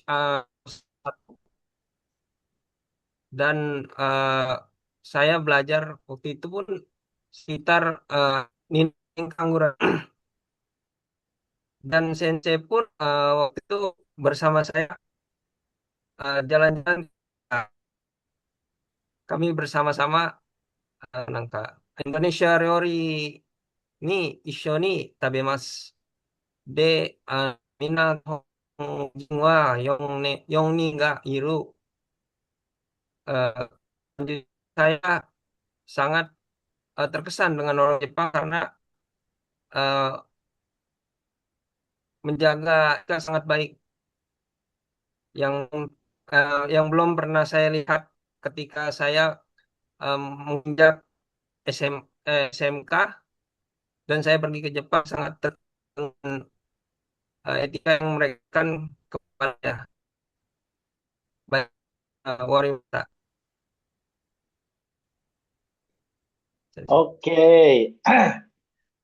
uh, dan saya belajar waktu itu pun sekitar Nining Kangguran. Dan sensei pun waktu itu bersama saya jalan-jalan. uh, Kami bersama-sama nangka Indonesia Reori ni isyo ni tabemas de mina jingwa yong ni ga iru. Eh, jadi saya sangat terkesan dengan orang Jepang karena eh, menjaga ikan sangat baik yang yang belum pernah saya lihat ketika saya menginjak SMK dan saya pergi ke Jepang sangat dengan etika yang mereka kan kepada baik warimata. Oke,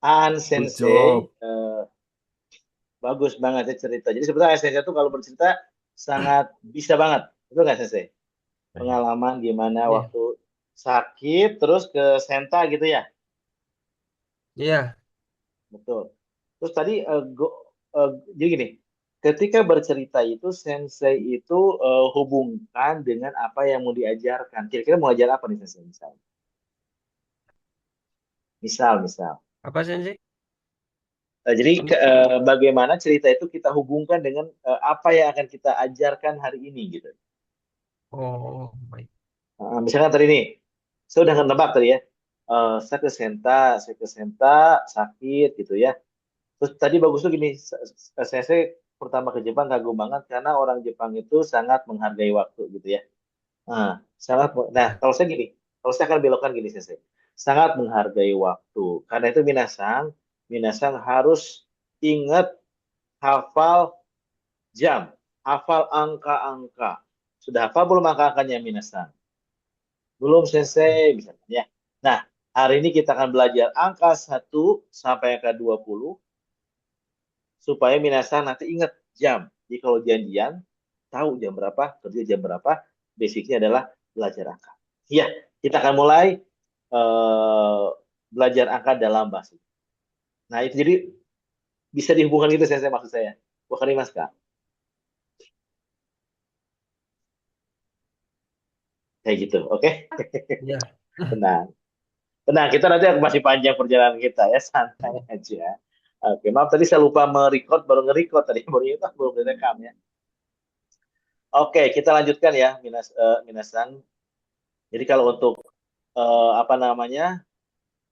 An Good Sensei, job. bagus banget ya cerita. Jadi sebetulnya Sensei itu kalau bercerita sangat bisa banget, betul nggak Sensei? Pengalaman gimana Iya, waktu sakit terus ke Senta gitu ya, iya, betul. Terus tadi jadi gini, ketika bercerita itu Sensei itu hubungkan dengan apa yang mau diajarkan. Kira-kira mau ajar apa nih Sensei? Misal. apa sih? Jadi bagaimana cerita itu kita hubungkan dengan apa yang akan kita ajarkan hari ini gitu. Oh, baik. Misalkan tadi nih, saya udah nebak tadi ya. Saya ke Senta sakit gitu ya. Terus tadi bagus tuh gini, saya pertama ke Jepang kagum banget karena orang Jepang itu sangat menghargai waktu gitu ya. Nah, Ya. kalau saya akan belokkan gini saya. Sangat menghargai waktu. Karena itu minasang harus ingat hafal jam, hafal angka-angka. Sudah hafal belum angka-angkanya minasan? Belum selesai misalnya ya. Nah, hari ini kita akan belajar angka 1 sampai angka 20 supaya minasan nanti ingat jam. Jadi kalau janjian, tahu jam berapa, kerja jam berapa, basicnya adalah belajar angka. Ya, kita akan mulai eh, belajar angka dalam bahasa. Nah, itu jadi bisa dihubungkan gitu saya maksud saya. Wah, mas Kak. Kayak gitu, oke? Ya. Tenang. Tenang, kita nanti masih panjang perjalanan kita ya, santai aja. Oke, maaf tadi saya lupa merecord, baru nge-record tadi, baru itu belum direkam ya. Oke, kita lanjutkan ya, Minasan. Jadi kalau untuk apa namanya,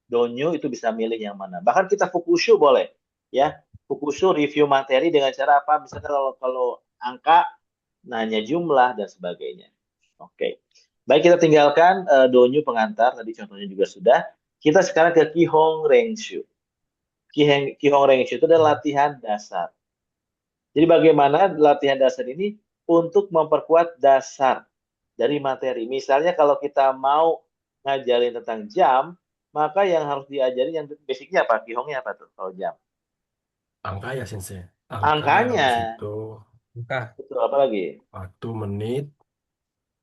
donyu itu bisa milih yang mana. Bahkan kita fukushu boleh, ya. Fukushu review materi dengan cara apa? Misalnya kalau angka, nanya jumlah dan sebagainya. Oke. Baik, kita tinggalkan donyu pengantar, tadi contohnya juga sudah. Kita sekarang ke Kihong Renshu. Kihong Renshu itu adalah latihan dasar. Jadi bagaimana latihan dasar ini untuk memperkuat dasar dari materi. Misalnya kalau kita mau ngajarin tentang jam, maka yang harus diajarin yang basicnya apa? Kihongnya apa tuh kalau jam? Angka ya, Sensei. Angka, Angkanya. habis itu Buka. Betul, apa lagi? waktu, menit,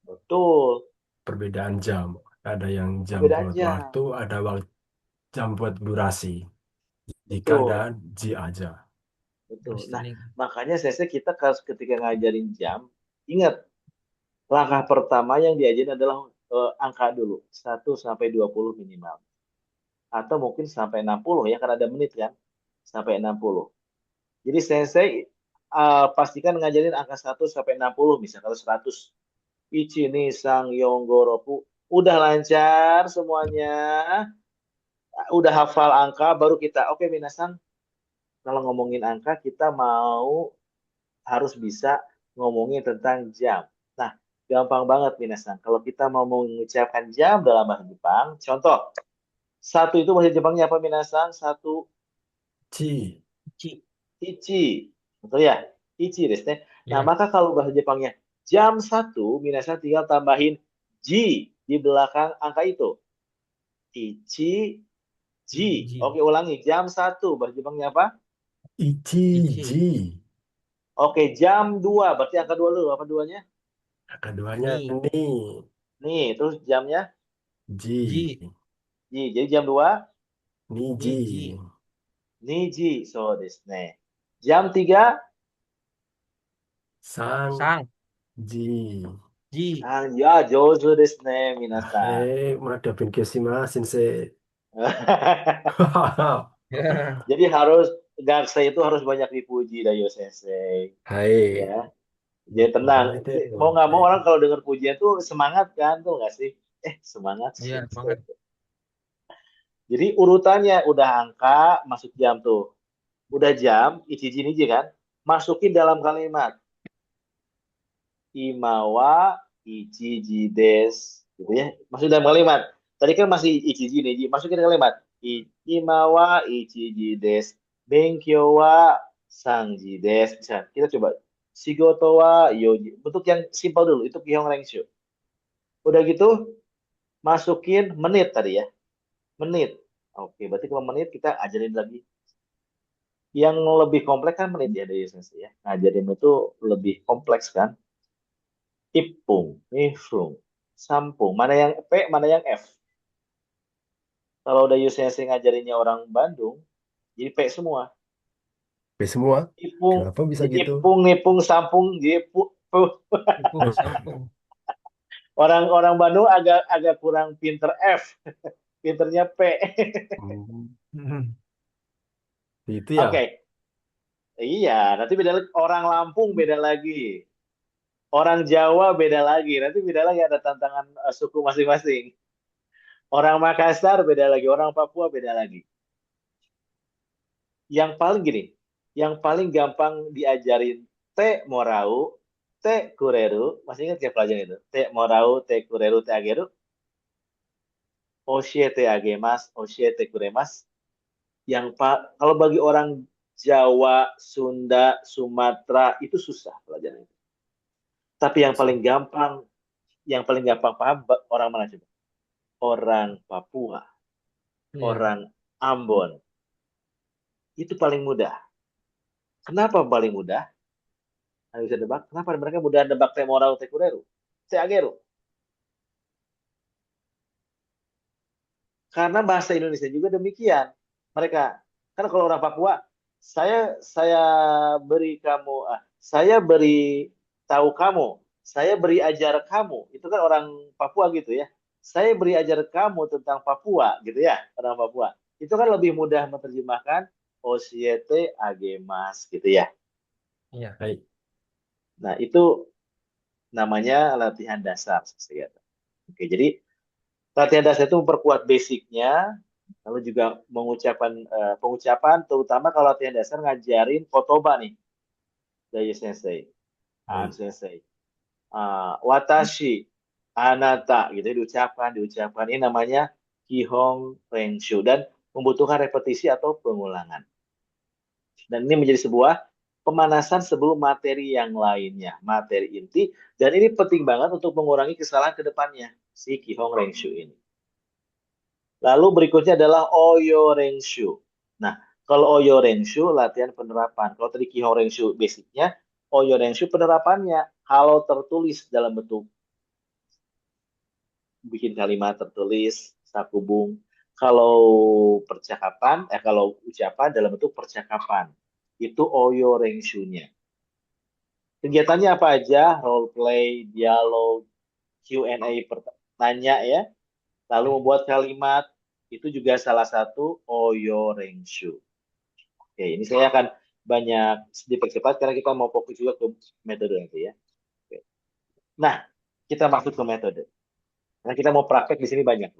Betul. perbedaan jam. Ada yang jam Perbedaan buat jam. waktu, ada jam buat durasi. Jika Betul. dan ji aja. Betul. Nah, Listening. makanya saya kita ketika ngajarin jam, ingat langkah pertama yang diajarin adalah angka dulu, 1 sampai 20 minimal. Atau mungkin sampai 60 ya, karena ada menit kan, sampai 60. Jadi sensei pastikan ngajarin angka 1 sampai 60, misalnya kalau 100. Ichi ni sang yonggoroku. Udah lancar semuanya, udah hafal angka, baru kita, oke minasan, kalau ngomongin angka, kita mau harus bisa ngomongin tentang jam. Nah, gampang banget minasan. Kalau kita mau mengucapkan jam dalam bahasa Jepang, contoh, satu itu bahasa Jepangnya apa minasan? Satu, Ji. Ci. ichi. Betul ya? Ichi desu ne. Nah, Ya. maka kalau bahasa Jepangnya jam satu, minasan tinggal tambahin ji di belakang angka itu. Ichi, ji. Ji. Oke, ulangi. Jam satu, bahasa Jepangnya apa? Ichi, Ichi. ji. Oke, jam 2. Berarti angka 2 dulu. Apa duanya? Keduanya Ni. ni. Nih, terus jamnya. Ji. Ji. Jadi jam 2. Ni Ni ji. ji. Niji. So desu ne. Jam 3. Sang Sang. ji. Ji. Ya, jozo desu ne, minasan. Madapin kesimasen sensei. Jadi harus Gaksa itu harus banyak dipuji Dayo Sensei. Hai. Ya, jadi tenang. Wah, itu. Mau nggak mau Hai. orang kalau dengar pujian tuh semangat kan tuh nggak sih? Semangat. Iya, banget. Jadi urutannya udah angka masuk jam tuh. Udah jam, ichiji niji kan? Masukin dalam kalimat. Imawa ichiji des. Gitu ya. Masuk dalam kalimat. Tadi kan masih ichiji niji. Masukin dalam kalimat. Imawa ichiji des. Benkyou wa sanji des. Bisa. Kita coba. Shigoto wa yoji. Bentuk yang simpel dulu. Itu Kihong Rengshu. Udah gitu, masukin menit tadi ya. Menit. Oke, berarti kalau menit kita ajarin lagi. Yang lebih kompleks kan menit ya dari sensei ya. Ngajarin itu lebih kompleks kan. Ipung, nifung, sampung. Mana yang P, mana yang F. Kalau udah sensei ngajarinnya orang Bandung, jadi P semua. Oke semua. Ipung, Kenapa bisa jadi gitu? ipung, nipung, sampung, jadi Ipung sampung. Orang-orang Bandung agak agak kurang pinter F, pinternya P. Hmm, Hmm. itu ya. Oke, iya. Nanti beda lagi. Orang Lampung beda lagi. Orang Jawa beda lagi. Nanti beda lagi ada tantangan suku masing-masing. Orang Makassar beda lagi. Orang Papua beda lagi. Yang paling gini, yang paling gampang diajarin Te Morau, Te Kureru. Masih ingat ya pelajaran itu? Te Morau, Te Kureru, Te Ageru. Oshiete Agemas, Oshiete Kuremas. Kalau bagi orang Jawa, Sunda, Sumatera itu susah pelajaran itu. Tapi yang paling gampang paham orang mana coba? Orang Papua, Iya. orang Ambon. Itu paling mudah. Kenapa paling mudah? Anda bisa debak. Kenapa mereka mudah debak Temorau Tekureru? Seageru. Karena bahasa Indonesia juga demikian. Mereka kan kalau orang Papua, saya beri kamu, saya beri tahu kamu, saya beri ajar kamu. Itu kan orang Papua gitu ya. Saya beri ajar kamu tentang Papua gitu ya, orang Papua. Itu kan lebih mudah menerjemahkan Osiete Agemas gitu ya. Iya. Hai. Nah, itu namanya latihan dasar. Oke, jadi latihan dasar itu memperkuat basicnya, lalu juga pengucapan, terutama kalau latihan dasar ngajarin kotoba nih, dari sensei, an Hai. sensei. Watashi, anata, gitu ya, diucapkan. Ini namanya Kihong Renshu dan membutuhkan repetisi atau pengulangan. Dan ini menjadi sebuah pemanasan sebelum materi yang lainnya, materi inti. Dan ini penting banget untuk mengurangi kesalahan ke depannya, si Kihong Renshu ini. Lalu berikutnya adalah Oyo Renshu. Nah, kalau Oyo Renshu latihan penerapan. Kalau tadi Kihon Renshu basicnya, Oyo Renshu penerapannya. Kalau tertulis dalam bentuk bikin kalimat tertulis, sakubung. Kalau kalau ucapan dalam bentuk percakapan. Itu Oyo Renshu-nya. Kegiatannya apa aja? Role play, dialog, Q&A, tanya ya. Lalu membuat kalimat, itu juga salah satu Oyo Renshu. Oke, ini saya akan banyak dipercepat karena kita mau fokus juga ke metode nanti ya. Oke. Nah, kita masuk ke metode. Karena kita mau praktek di sini banyak.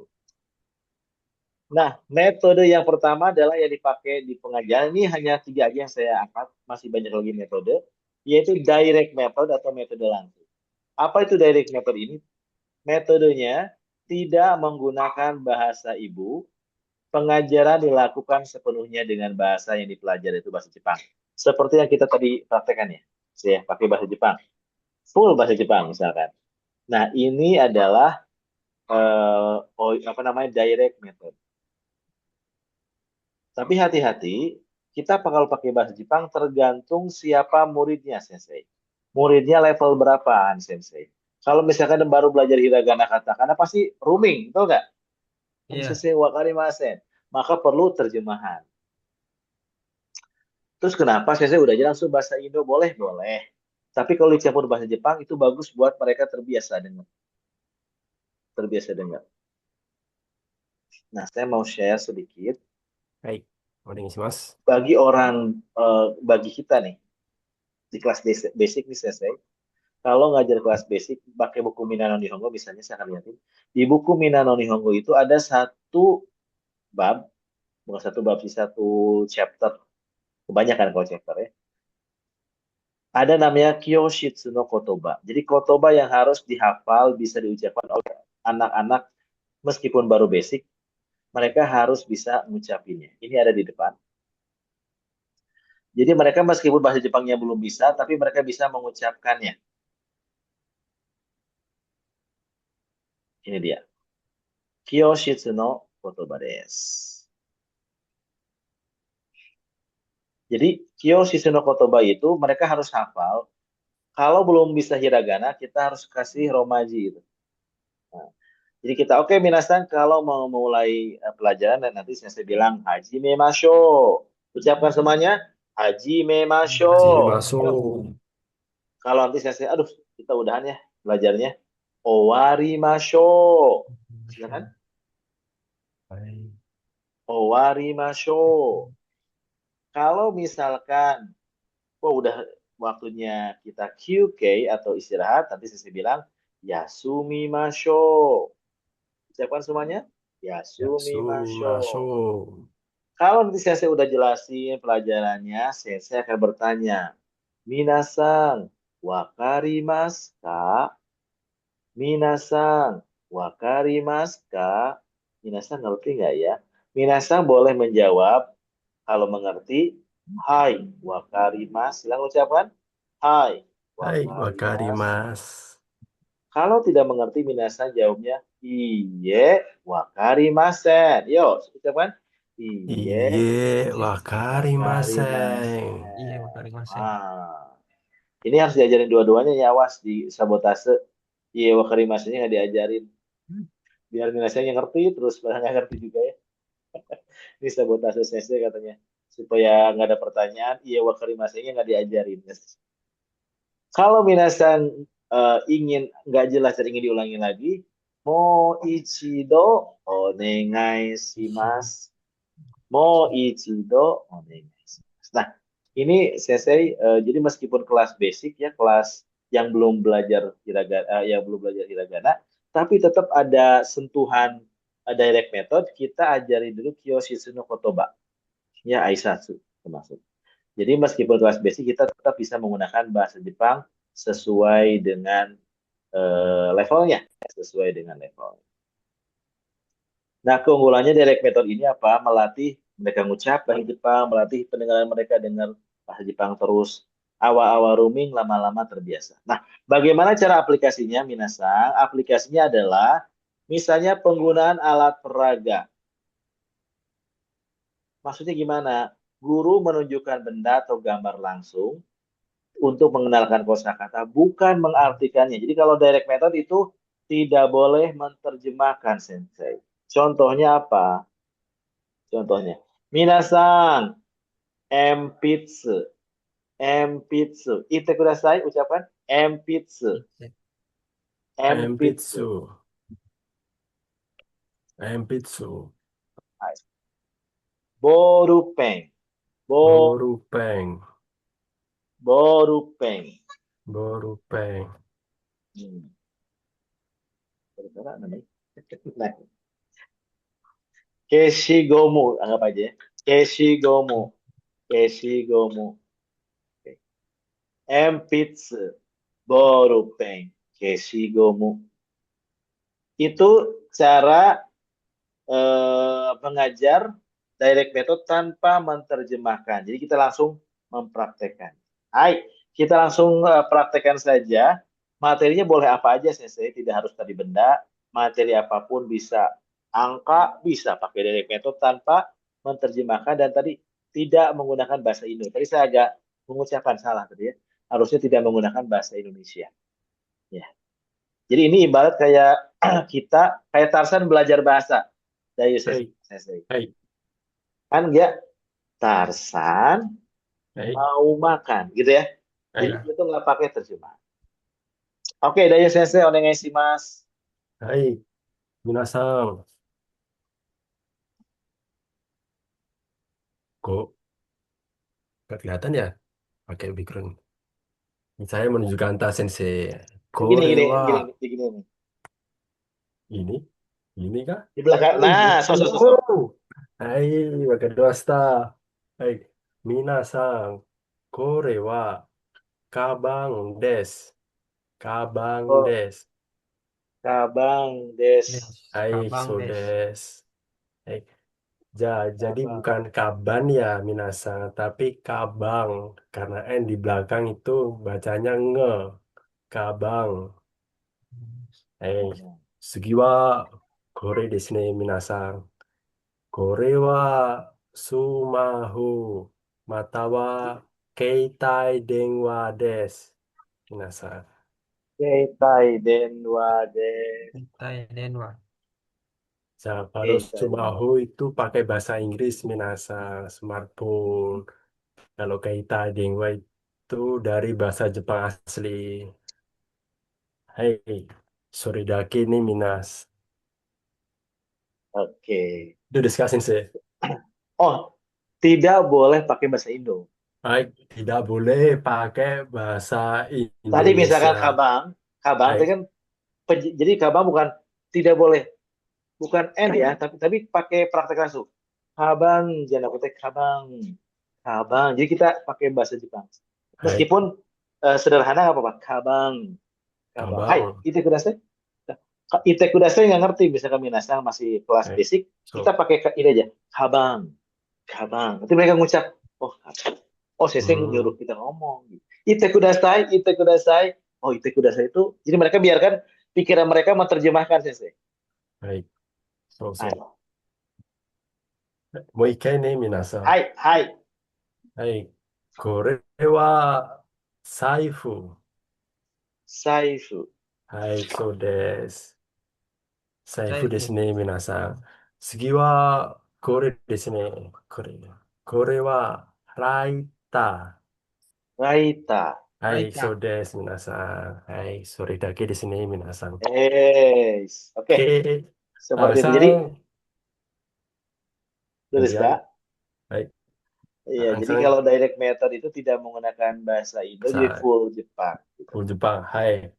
Nah, metode yang pertama adalah yang dipakai di pengajaran. Ini hanya 3 aja yang saya angkat. Masih banyak lagi metode. Yaitu direct method atau metode langsung. Apa itu direct method ini? Metodenya tidak menggunakan bahasa ibu. Pengajaran dilakukan sepenuhnya dengan bahasa yang dipelajari, itu bahasa Jepang. Seperti yang kita tadi praktekkan ya. Saya pakai bahasa Jepang. Full bahasa Jepang misalkan. Nah, ini adalah apa namanya direct method. Tapi hati-hati Kita kalau pakai bahasa Jepang tergantung siapa muridnya, Sensei. Muridnya level berapaan, Sensei? Kalau misalkan baru belajar hiragana katakana pasti rooming, betul nggak? Iya. Sensei wakarimasen. Maka perlu terjemahan. Terus kenapa Sensei udah aja langsung bahasa Indo? Boleh, boleh. Tapi kalau dicampur bahasa Jepang itu bagus buat mereka terbiasa dengar. Terbiasa dengar. Nah, saya mau share sedikit Baik,お願いします。bagi orang bagi kita nih di kelas basic nih Sensei. Kalau ngajar kelas basic pakai buku Minano Nihongo misalnya saya akan lihatin. Di buku Minano Nihongo itu ada satu bab, bukan satu bab sih, satu chapter. Kebanyakan kalau chapter ya. Ada namanya Kyoshitsu no Kotoba. Jadi kotoba yang harus dihafal bisa diucapkan oleh anak-anak meskipun baru basic, mereka harus bisa mengucapinnya. Ini ada di depan. Jadi mereka meskipun bahasa Jepangnya belum bisa, tapi mereka bisa mengucapkannya. Ini dia. Kyoshitsu no Kotoba desu. Jadi Kyoshitsu no Kotoba itu mereka harus hafal. Kalau belum bisa hiragana, kita harus kasih romaji itu. Nah, jadi kita oke minasan kalau mau mulai pelajaran dan nanti saya bilang haji memasho. Ucapkan semuanya haji memasho. 始めまし Yuk. ょう。Kalau nanti saya aduh kita udahan ya belajarnya. Owarimashou. Silakan. はい。Owarimashou. Kalau misalkan udah waktunya kita QK atau istirahat, nanti saya bilang Yasumi Masho. Ucapkan semuanya. やす Yasumi みまし Masho. ょ Kalau nanti saya udah jelasin pelajarannya, saya akan bertanya, Minasan, wakarimasu ka? Minasan, wakarimasu ka? Minasan ngerti nggak ya? Minasan boleh menjawab kalau mengerti. Hai, wakarimasu. Silakan ucapkan. Hai, う。はい、わかり wakarimasu. ます。Kalau tidak mengerti, minasan jawabnya iye, wakarimasen. Yuk, ucapkan. い Iye, いえ、わかりませ wakarimasen. ん。Iya, wakarimasen. Ah, ini harus diajarin dua-duanya ya, awas di sabotase. Iye, wakarimasennya nggak diajarin. Biar minasannya ngerti, terus padahal nggak ngerti juga ya. Ini sabotase sensei katanya. Supaya nggak ada pertanyaan, iye, wakarimasennya nggak diajarin. Kalau minasan ingin nggak jelas dan ingin diulangi lagi, mo ichido onegai shimasu. Mo ichido onegai shimasu. Nah, ini sensei jadi meskipun kelas basic ya, kelas yang belum belajar hiragana, tapi tetap ada sentuhan direct method, kita ajari dulu Kyoshitsu no Kotoba. Ya, Aisatsu termasuk. Jadi meskipun kelas basic kita tetap bisa menggunakan bahasa Jepang sesuai dengan levelnya, sesuai dengan levelnya. Nah, keunggulannya direct method ini apa? Melatih mereka mengucap bahasa Jepang, melatih pendengaran mereka dengar bahasa Jepang terus. Awal-awal rooming, lama-lama terbiasa. Nah, bagaimana cara aplikasinya, Minasang? Aplikasinya adalah misalnya penggunaan alat peraga. Maksudnya gimana? Guru menunjukkan benda atau gambar langsung untuk mengenalkan kosakata, bukan mengartikannya. Jadi kalau direct method itu tidak boleh menerjemahkan, Sensei. Contohnya apa? Contohnya, minasan, empitsu, empitsu. Ite kudasai, ucapkan empitsu, empitsu. 鉛筆、ボールペン、ボ、ボールペン、ボールペン。ボールペン、Hmm. Berapa namanya? Nah, Keshigomu, anggap aja ya. Keshigomu, Keshigomu. Oke. Empitsu, borupen, Keshigomu. Itu cara mengajar direct method tanpa menerjemahkan. Jadi kita langsung mempraktekkan. Hai, kita langsung praktekkan saja. Materinya boleh apa aja, Sensei. Tidak harus tadi benda. Materi apapun bisa. Angka bisa pakai direct method tanpa menerjemahkan. Dan tadi tidak menggunakan bahasa Indo. Tadi saya agak mengucapkan salah tadi ya. Harusnya tidak menggunakan bahasa Indonesia. Ya. Jadi ini ibarat kayak kita kayak Tarsan belajar bahasa. Dari Hai, saya. hai, Kan dia Tarsan hai, mau makan gitu ya. Jadi hai, Ya. itu nggak pakai terjemahan. Oke, dari sensei mas. hai, minasan. Kok nggak kelihatan ya pakai background? Saya menunjukkan tas sensei. Gini, gini, Korewa. gini, gini, gini. Ini, ini kah? Di belakang. Oh, Nah, so. oh. Hai, wakarimashita. Hai, minasan. Korewa kabang des. Kabang Oh, des. kabang des. Des. Hai, Kabang so des. des. Hai, jadi Kabang. bukan kaban ya minasan, tapi kabang. Karena N di belakang itu bacanya nge. Kabang. Hai, Hmm. 次はこれですね、皆さん。これはスマホまたは携帯電話です。皆さん。Keitai denwa des. Tai Denwa. Kalau Keitai denwa. Sumahu itu pakai bahasa Inggris, minasang, smartphone. Kalau Keita Dengwa itu dari bahasa Jepang asli. Hai, sore dake nih Minas. Oke. Itu discussing sih. Oh, tidak boleh pakai bahasa Indo. Hai, tidak boleh pakai bahasa Tadi Indonesia. misalkan kabang, kabang Hai, itu kan jadi kabang bukan tidak boleh, bukan N ya, tapi pakai praktek langsung. Kabang, jangan aku kabang, kabang. Jadi kita pakai bahasa Jepang. hai, Meskipun sederhana nggak apa-apa. Kabang, kabang. Hai, kabang. itu kudasai. Ite kudasai nggak ngerti, misalkan Minasang masih kelas Hai, basic, kita so, pakai ini aja, kabang, kabang. Nanti mereka ngucap, oh, kabang. Oh, seseng hmm, nyuruh kita ngomong. Ite kudasai. Oh, ite kudasai itu, jadi mereka biarkan pikiran mereka menerjemahkan sensei. hai, so. Hai, もう一回ね、皆さん。hai, hai, はい、これは財布。saifu. はい、そうです。財布です Saifu. ね、皆さん。次は、これですね。これは、ライタRaita. ー。はい、Raita. そうです、皆さん。はい、それだけですね、皆さん。Oke, Oke, seperti itu. Jadi, さん、itu gantian. Kak. はい、Iya, jadi さん、kalau direct method itu tidak menggunakan bahasa Indo, jadi さん、full Jepang gitu. full Jepang. Hai,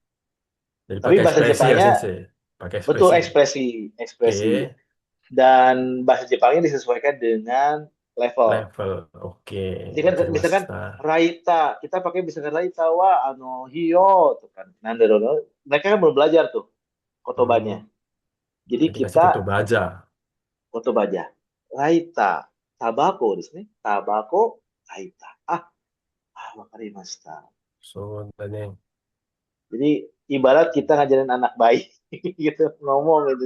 jadi Tapi pakai bahasa ekspresi ya, Jepangnya Sensei. Pakai betul ekspresi. ekspresi, ekspresi. Oke, Dan bahasa Jepangnya disesuaikan dengan level. level. Oke, Jadi kan misalkan wakarimashita. Raita, kita pakai misalkan Raita wa hiyo tuh kan. Nandero, mereka kan belum belajar tuh Hmm, kotobanya. Jadi jadi kasih foto kita baja. kotobaja. Raita, tabako di sini. Tabako, Raita. Wakarimashita. So, dan yang Jadi ibarat kita ngajarin anak bayi gitu ngomong gitu.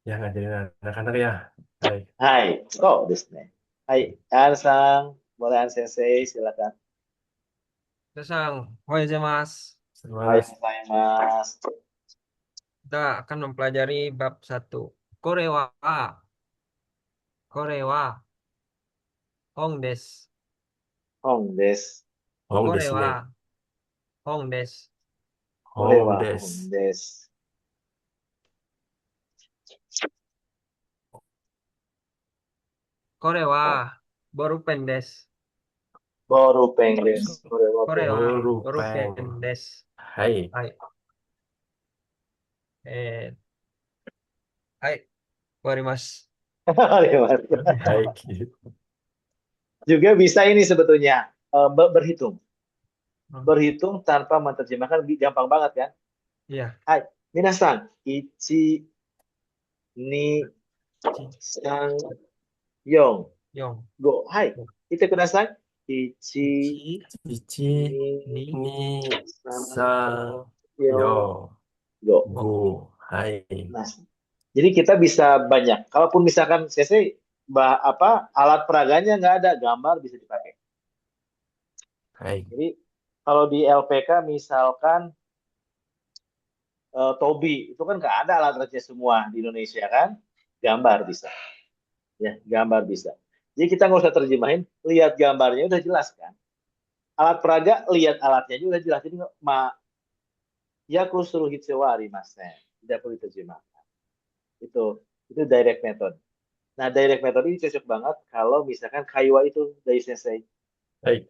yang ngajarin anak-anak ya. Hai, Hai, oh desu ne. Hai, An-san, boleh An-sensei, silakan. Sesang. Mas. Hai, mas. Mas. Kita akan mempelajari bab satu. Korewa. Korewa. Hong des. Hong des. Hong desu Korewa. ne. Hong des. Korewa Hong Hong des. des. Korewa. Oh, Borupen des. baru peng des. Korewa peng Korewa. des. Berupeng. Borupen des. Hai, Hai. Eh. Hai. Warimas. hai, gitu. Juga bisa ini sebetulnya berhitung. Hmm. Berhitung tanpa menerjemahkan gampang banget kan? Iya. Hai, minasan, ichi, ni, Ci. san, yong, Yong. go. Hai, ite kudasai. Ichi, Ichi. Ichi, ni, Ni. ni, san, san, yo, yo, go. Go. go. Hai. Nah, jadi kita bisa banyak. Kalaupun misalkan CC alat peraganya nggak ada, gambar bisa dipakai. Hai. Jadi kalau di LPK misalkan Tobi itu kan nggak ada alat kerja semua di Indonesia kan, gambar bisa, ya gambar bisa. Jadi kita nggak usah terjemahin, lihat gambarnya udah jelas kan. Alat peraga lihat alatnya juga udah jelas. Jadi yaku suruh hitsewa arimasen, tidak perlu diterjemahkan. Itu direct method. Nah, direct method ini cocok banget kalau misalkan kaiwa itu dari sensei. Hai.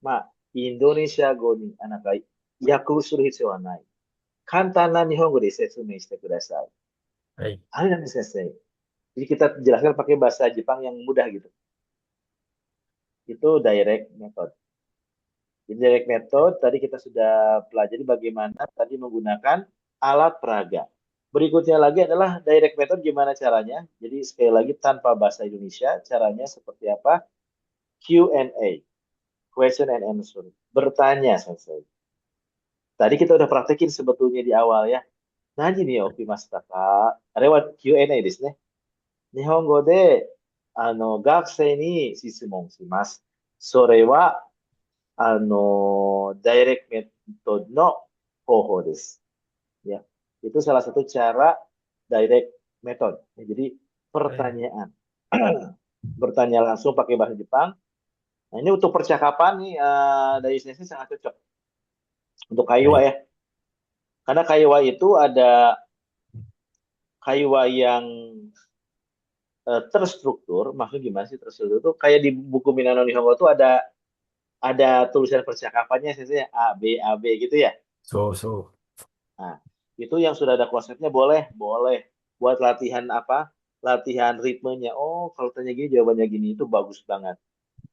Ma, Indonesia go ni anakai yaku suru hitsu wa nai. Kantan na Nihongo de setsume shite kudasai. Hai. Ini namanya sensei. Jadi kita jelaskan pakai bahasa Jepang yang mudah gitu. Itu direct method. Jadi direct method tadi kita sudah pelajari bagaimana tadi menggunakan alat peraga. Berikutnya lagi adalah direct method gimana caranya. Jadi sekali lagi tanpa bahasa Indonesia, caranya seperti apa? Q&A, question and answer. Bertanya sensei. Tadi kita udah praktekin sebetulnya di awal ya. Nanti nih okimashita ka? Arewa Q&A ですね。日本語で、学生に質問します。それは、ダイレクトメソッドの方法です。Ya, itu salah satu cara direct method. Ya, jadi Hai. pertanyaan, bertanya langsung pakai bahasa Jepang. Nah, ini untuk percakapan nih dari sini sangat cocok untuk kaiwa Hai. ya. Karena kaiwa itu ada kaiwa yang terstruktur. Maksudnya gimana sih terstruktur? Itu kayak di buku Minano Nihongo itu ada tulisan percakapannya, misalnya A B gitu ya. So, so. Nah, itu yang sudah ada konsepnya boleh, boleh buat latihan apa? Latihan ritmenya. Oh, kalau tanya gini jawabannya gini itu bagus banget.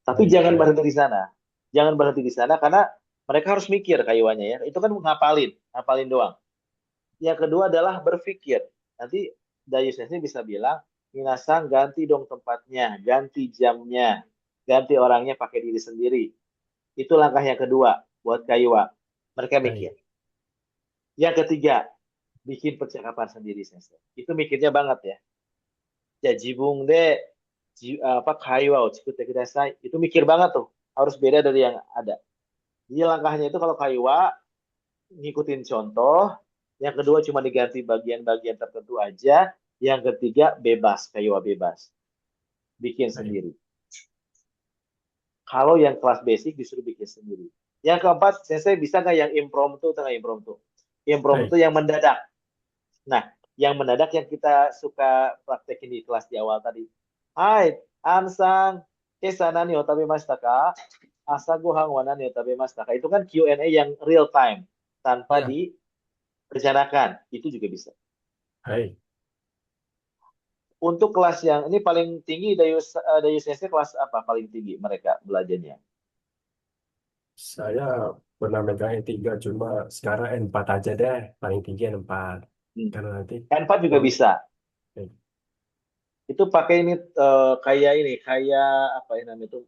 Tapi Hai. jangan Hai. berhenti di sana. Jangan berhenti di sana karena mereka harus mikir kayuannya ya. Itu kan ngapalin, ngapalin doang. Yang kedua adalah berpikir. Nanti Dayus ini bisa bilang, Minasang ganti dong tempatnya, ganti jamnya, ganti orangnya pakai diri sendiri. Itu langkah yang kedua buat Kaiwa. Mereka Hai. mikir. Yang ketiga, bikin percakapan sendiri, Sensei. Itu mikirnya banget ya. Ya, jibung de apa kaiwa o chikute kudasai. Itu mikir banget tuh. Harus beda dari yang ada. Jadi langkahnya itu kalau kaiwa ngikutin contoh, yang kedua cuma diganti bagian-bagian tertentu aja, yang ketiga bebas, kaiwa bebas. Bikin Hai. sendiri. Kalau yang kelas basic disuruh bikin sendiri. Yang keempat, sensei bisa nggak yang impromptu atau nggak impromptu? Impromptu Hai. yang mendadak. Nah, yang mendadak yang kita suka praktekin di kelas di awal tadi. Hai, Ansang, kesana nih otabemashita ka? Asa gohan wa nani otabemashita ka? Itu kan Q&A yang real time, tanpa Iya. direncanakan. Itu juga bisa. Hai. Untuk kelas yang ini paling tinggi Dayus Sensei kelas apa paling tinggi mereka belajarnya? Saya pernah megang E3, cuma sekarang N4 aja deh. Paling tinggi N4. Hmm. Karena nanti N4 juga oh, bisa. eh, Itu pakai ini kayak apa ya namanya itu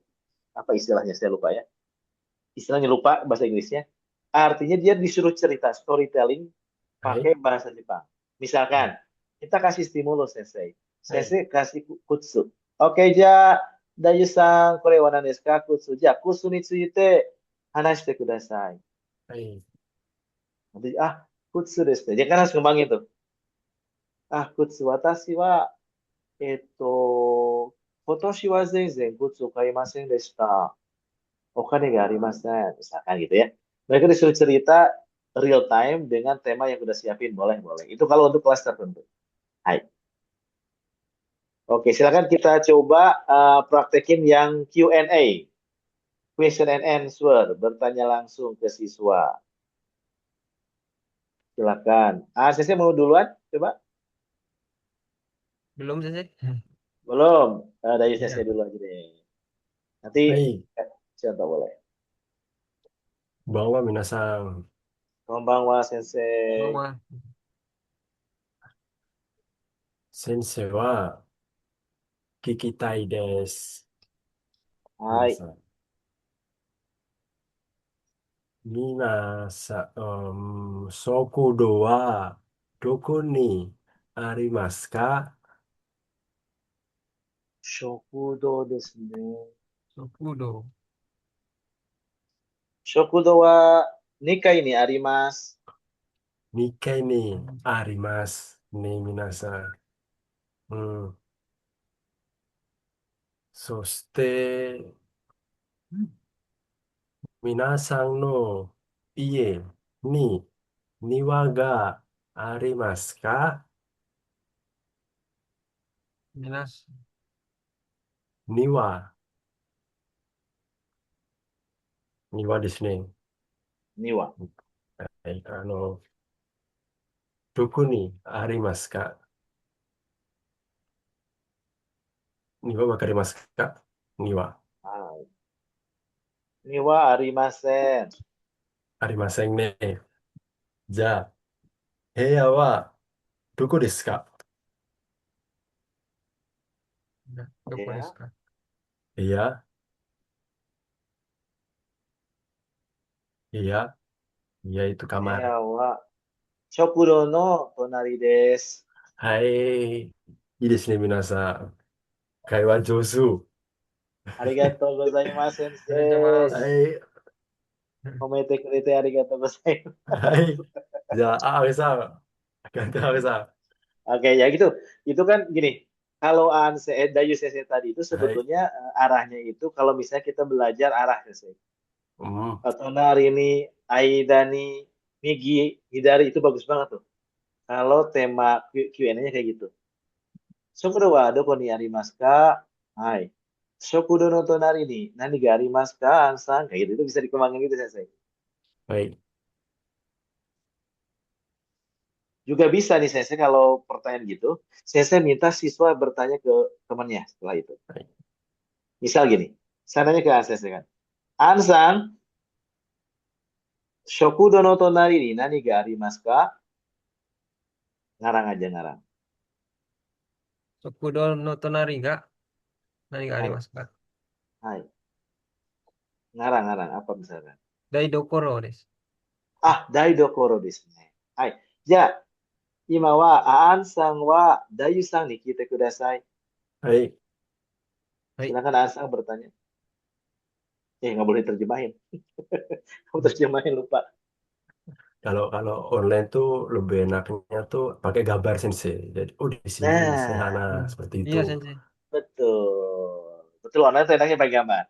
apa istilahnya saya lupa ya. Istilahnya lupa bahasa Inggrisnya. Artinya dia disuruh cerita storytelling hai. pakai bahasa Jepang. Misalkan kita kasih stimulus sensei. Hai. Sensei kasih kutsu. Oke, ja Dayu-san, kore wa nan desu ka? Kutsu. Ja, kutsu ni tsuite hanashite kudasai. Hai. Nanti, kutsu desu. Dia kan harus ngembangin tuh. Kutsu. Watashi wa, 今年は全然靴を買いませんでした。お金がありません. Misalkan gitu ya. Mereka disuruh cerita real time dengan tema yang udah siapin. Boleh, boleh. Itu kalau untuk kelas tertentu. Hai. Oke, silakan kita coba praktekin yang Q&A. Question and answer. Bertanya langsung ke siswa. Silakan. Saya mau duluan? Coba. Belum sih. Belum. Dari Iya. saya dulu aja deh. Nanti Hai. contoh boleh. Bawa minasang. Konbanwa, sensei. Mama. 先生は聞きたいです。皆はい。さん。皆さん、速度はどこにありますか？ Shokudo desu ne. Sokudo. Shokudo wa Nikai ni arimasu. Nikkei ni arimasu ne, minasan. うん。そして、皆さんの家に庭がありますか？Minas. 庭、庭ですね。Niwa. はい、どこにありますか？庭わかりますか？庭。はい。Niwa arimasen. ありませんね。じゃあ、部屋はどこですか？ Doko desu Ya. ka? 部屋、部屋、部屋itu kamar. Buya wa Shokudo no tonari desu. はい。いいですね、皆さん。会話上手。Arigatou gozaimasu, ありがとうございまsensei. はす。い。褒めてくれてありがとうございます。はい。じゃあ、あ、安倍さん。ganti 安倍さ Oke, ya gitu. Itu kan gini, kalau Dayu Sensei tadi itu ん。はい。sebetulnya arahnya itu kalau misalnya kita belajar arah Sensei. うん。Atau hari ini, Aida nih, Migi, Hidari itu bagus banget tuh. Kalau tema Q&A-nya kayak gitu. Shokuro wa doko ni arimasu ka? Hai. Shokudo no tonari ni nani ga arimasu ka? Ansan. Kayak gitu. Itu bisa dikembangin gitu, Sensei. はい。Juga bisa nih, Sensei, kalau pertanyaan gitu. Sensei minta siswa bertanya ke temannya setelah itu. はい。Misal gini, saya nanya ke Sensei kan. Ansan, Shokudo no tonari ni nani ga arimasu ka? Ngarang aja, ngarang. Sokudo no tonari ga nani ga Hai, arimasu ka? hai. Ngarang, ngarang. Apa misalkan? Daidokoro desu. Ah, daidokoro desu ne. Hai. Ja, 今は、アンさんは、ダユさんに聞いてください。はい。はい。Silakan Ansa bertanya. Nggak boleh terjemahin. Kamu terjemahin lupa. Kalau kalau online tuh lebih enaknya tuh pakai gambar sensei. Jadi, oh di sini Nah, sederhana Hmm. seperti itu. Iya, Sensei. betul. Betul, online tuh enaknya pakai gambar.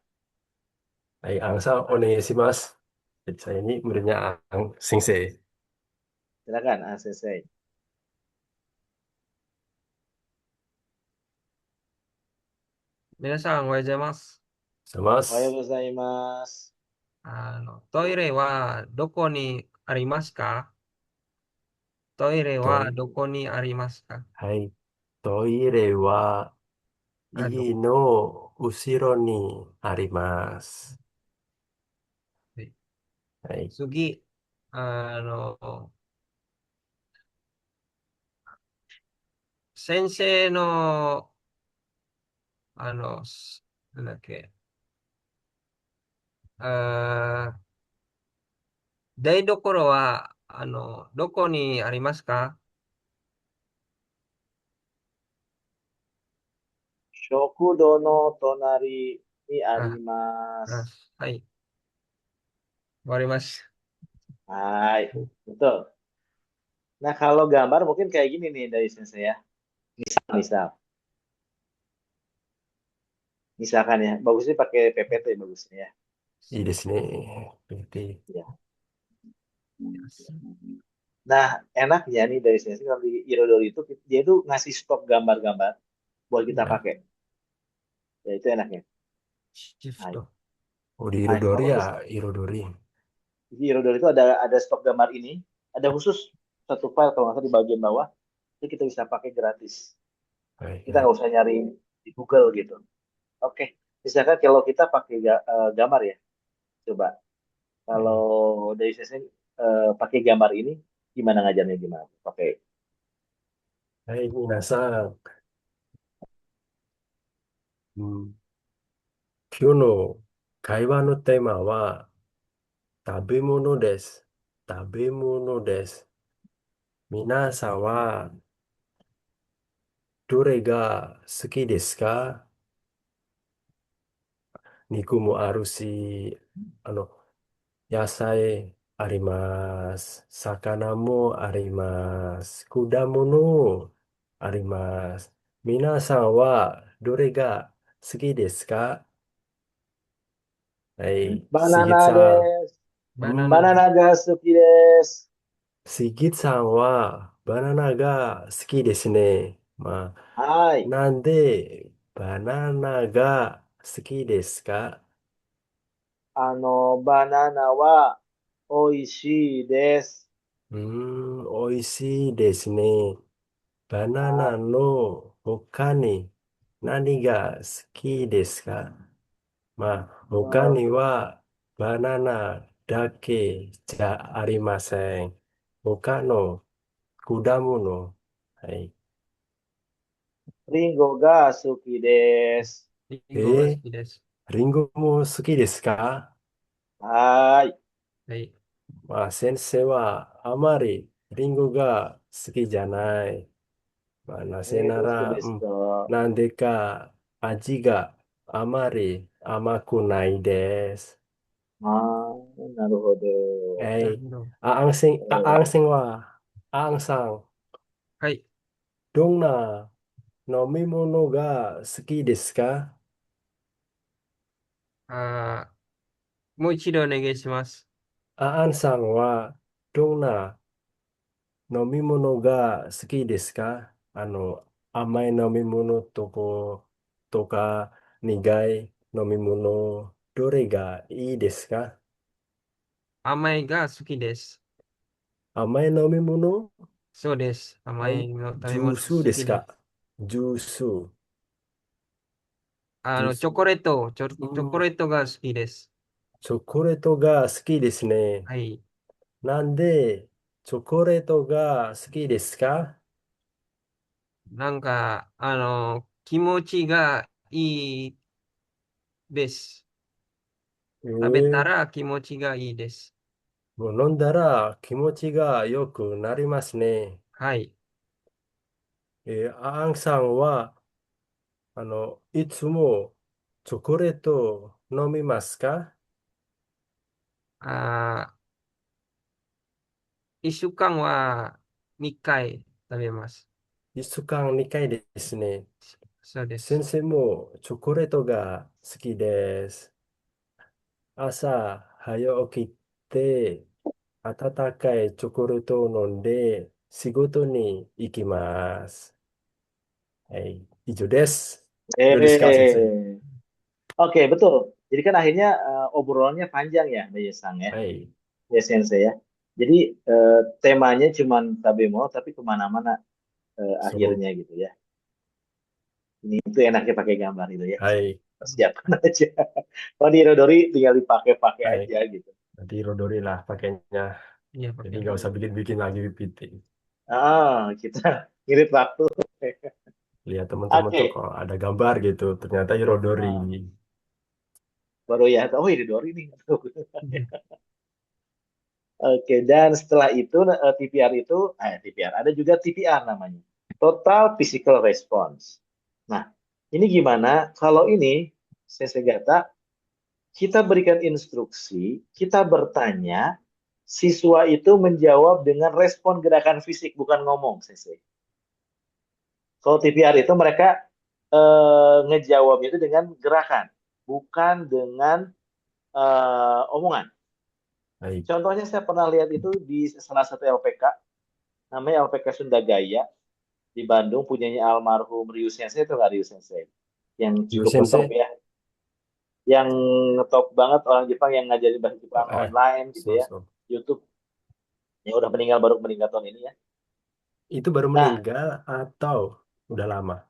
Hai, Angsa onegaishimasu. Jadi saya ini muridnya Ang Sensei. Silakan, Sensei. 皆さん、おはようございます。しまおはようす。ございます。トイレはどこにありますか？トイレはトイ、どこにありますか？はい。トイレはあ、ど、家の後ろにあります。はい。はい。次、あの、先生の、なんだっけ、あ台所は、どこにありますか？ Shokudo no tonari ni あ、arimasu. あ、はい。終わります。Hai, betul. Nah, kalau gambar mungkin kayak gini nih dari Sensei ya. Misal, misalkan ya, bagusnya pakai PPT bagusnya ya. いいですね。PT。Ya. Nah, enaknya nih dari sini kalau di Irodori itu dia itu ngasih stok gambar-gambar buat kita いや、pakai. Ya itu enaknya. シフ Hai. ト。折り Hai. 彩り Kamu や彩り。di Irodori itu ada stok gambar ini, ada khusus satu file kalau nggak salah di bagian bawah, itu kita bisa pakai gratis. はいKita はい。nggak usah nyari di Google gitu. Oke. Misalkan kalau kita pakai gambar ya, coba. は Kalau い。dari sini pakai gambar ini, gimana ngajarnya gimana? Pakai. はい、皆さん。うん、今日の会話のテーマは食べ物です。食べ物です。皆さんはどれが好きですか？肉もあるし、野菜あります。魚もあります。果物あります。皆さんはどれが好きですか？はい、バナしぎナさです。ん。バナナ。バナナが好きです。しぎさんはバナナが好きですね。はい。なんでバナナが好きですか？バナナは美味しいです。美味しいですね。バナナはい。の他に何が好きですか？他にうんはバナナだけじゃありません。他の果物。はい。リンゴが好きです。リンゴが好えきです。リンゴも好きですか？はい。はい。先生はあまりリンゴが好きじゃない。なぜなそうら、ですか。なんでか味があまり甘くないです。ああ、なるほど。えい、なるほど。アンセンは、アンさん、はい。どんな飲み物が好きですか？あもう一度お願いします。アンさんは、どんな飲み物が好きですか？甘い飲み物とか、苦い飲み物、どれがいいですか？甘いが好きです。甘い飲み物、そうです。甘はい、いの食べ物ジュースですか？好きです。ジュース、チョコレート、チョコうん、レートが好きです。チョコレートが好きですね。はい。なんで、チョコレートが好きですか？なんか、気持ちがいいです。食べたええ、ら気持ちがいいです。もう飲んだら気持ちが良くなりますね。はい。アンさんは、いつもチョコレート飲みますか？あ1週間は2回食べます。一週間2回ですね。そうです。先生もチョコレートが好きです。朝早起きて温かいチョコレートを飲んで仕事に行きます。はい、以上です。どうですか、先生？Eh, oke, betul. Jadi kan akhirnya obrolannya panjang ya, Mbak Yesang ya,はい。ya Sensei ya. Jadi temanya cuma Tabemo, tapi kemana-manaそう、akhirnya gitu ya. Ini itu enaknya pakai gambar itu ya. はい。Persiapkan aja. Kalau di Rodori tinggal dipakai-pakai はい。aja gitu. Nanti rodori lah pakainya. Iya, Jadi pakai. nggak usah bikin-bikin lagi PPT. Kita ngirit waktu. Lihat teman-teman tuh Oke. kalau ada gambar gitu, ternyata rodori. Nah, baru ya, oh ini Dori nih. Iya. Oke, dan setelah itu TPR itu, TPR ada juga TPR namanya, Total Physical Response. Nah, ini gimana? Kalau ini Sensegata, kita berikan instruksi, kita bertanya, siswa itu menjawab dengan respon gerakan fisik, bukan ngomong, Sensei. Kalau TPR itu mereka ngejawabnya itu dengan gerakan, bukan dengan omongan. Baik. Contohnya saya pernah lihat itu di salah satu LPK, namanya LPK Sunda Gaya di Bandung, punyanya almarhum Ryu Sensei itu nggak Ryu Sensei, yang Yo cukup ngetop sensei. ya, yang ngetop banget orang Jepang yang ngajarin bahasa Oh, Jepang online gitu so, ya, so. YouTube, yang udah meninggal, baru meninggal tahun ini ya. Itu baru Nah, meninggal atau udah lama?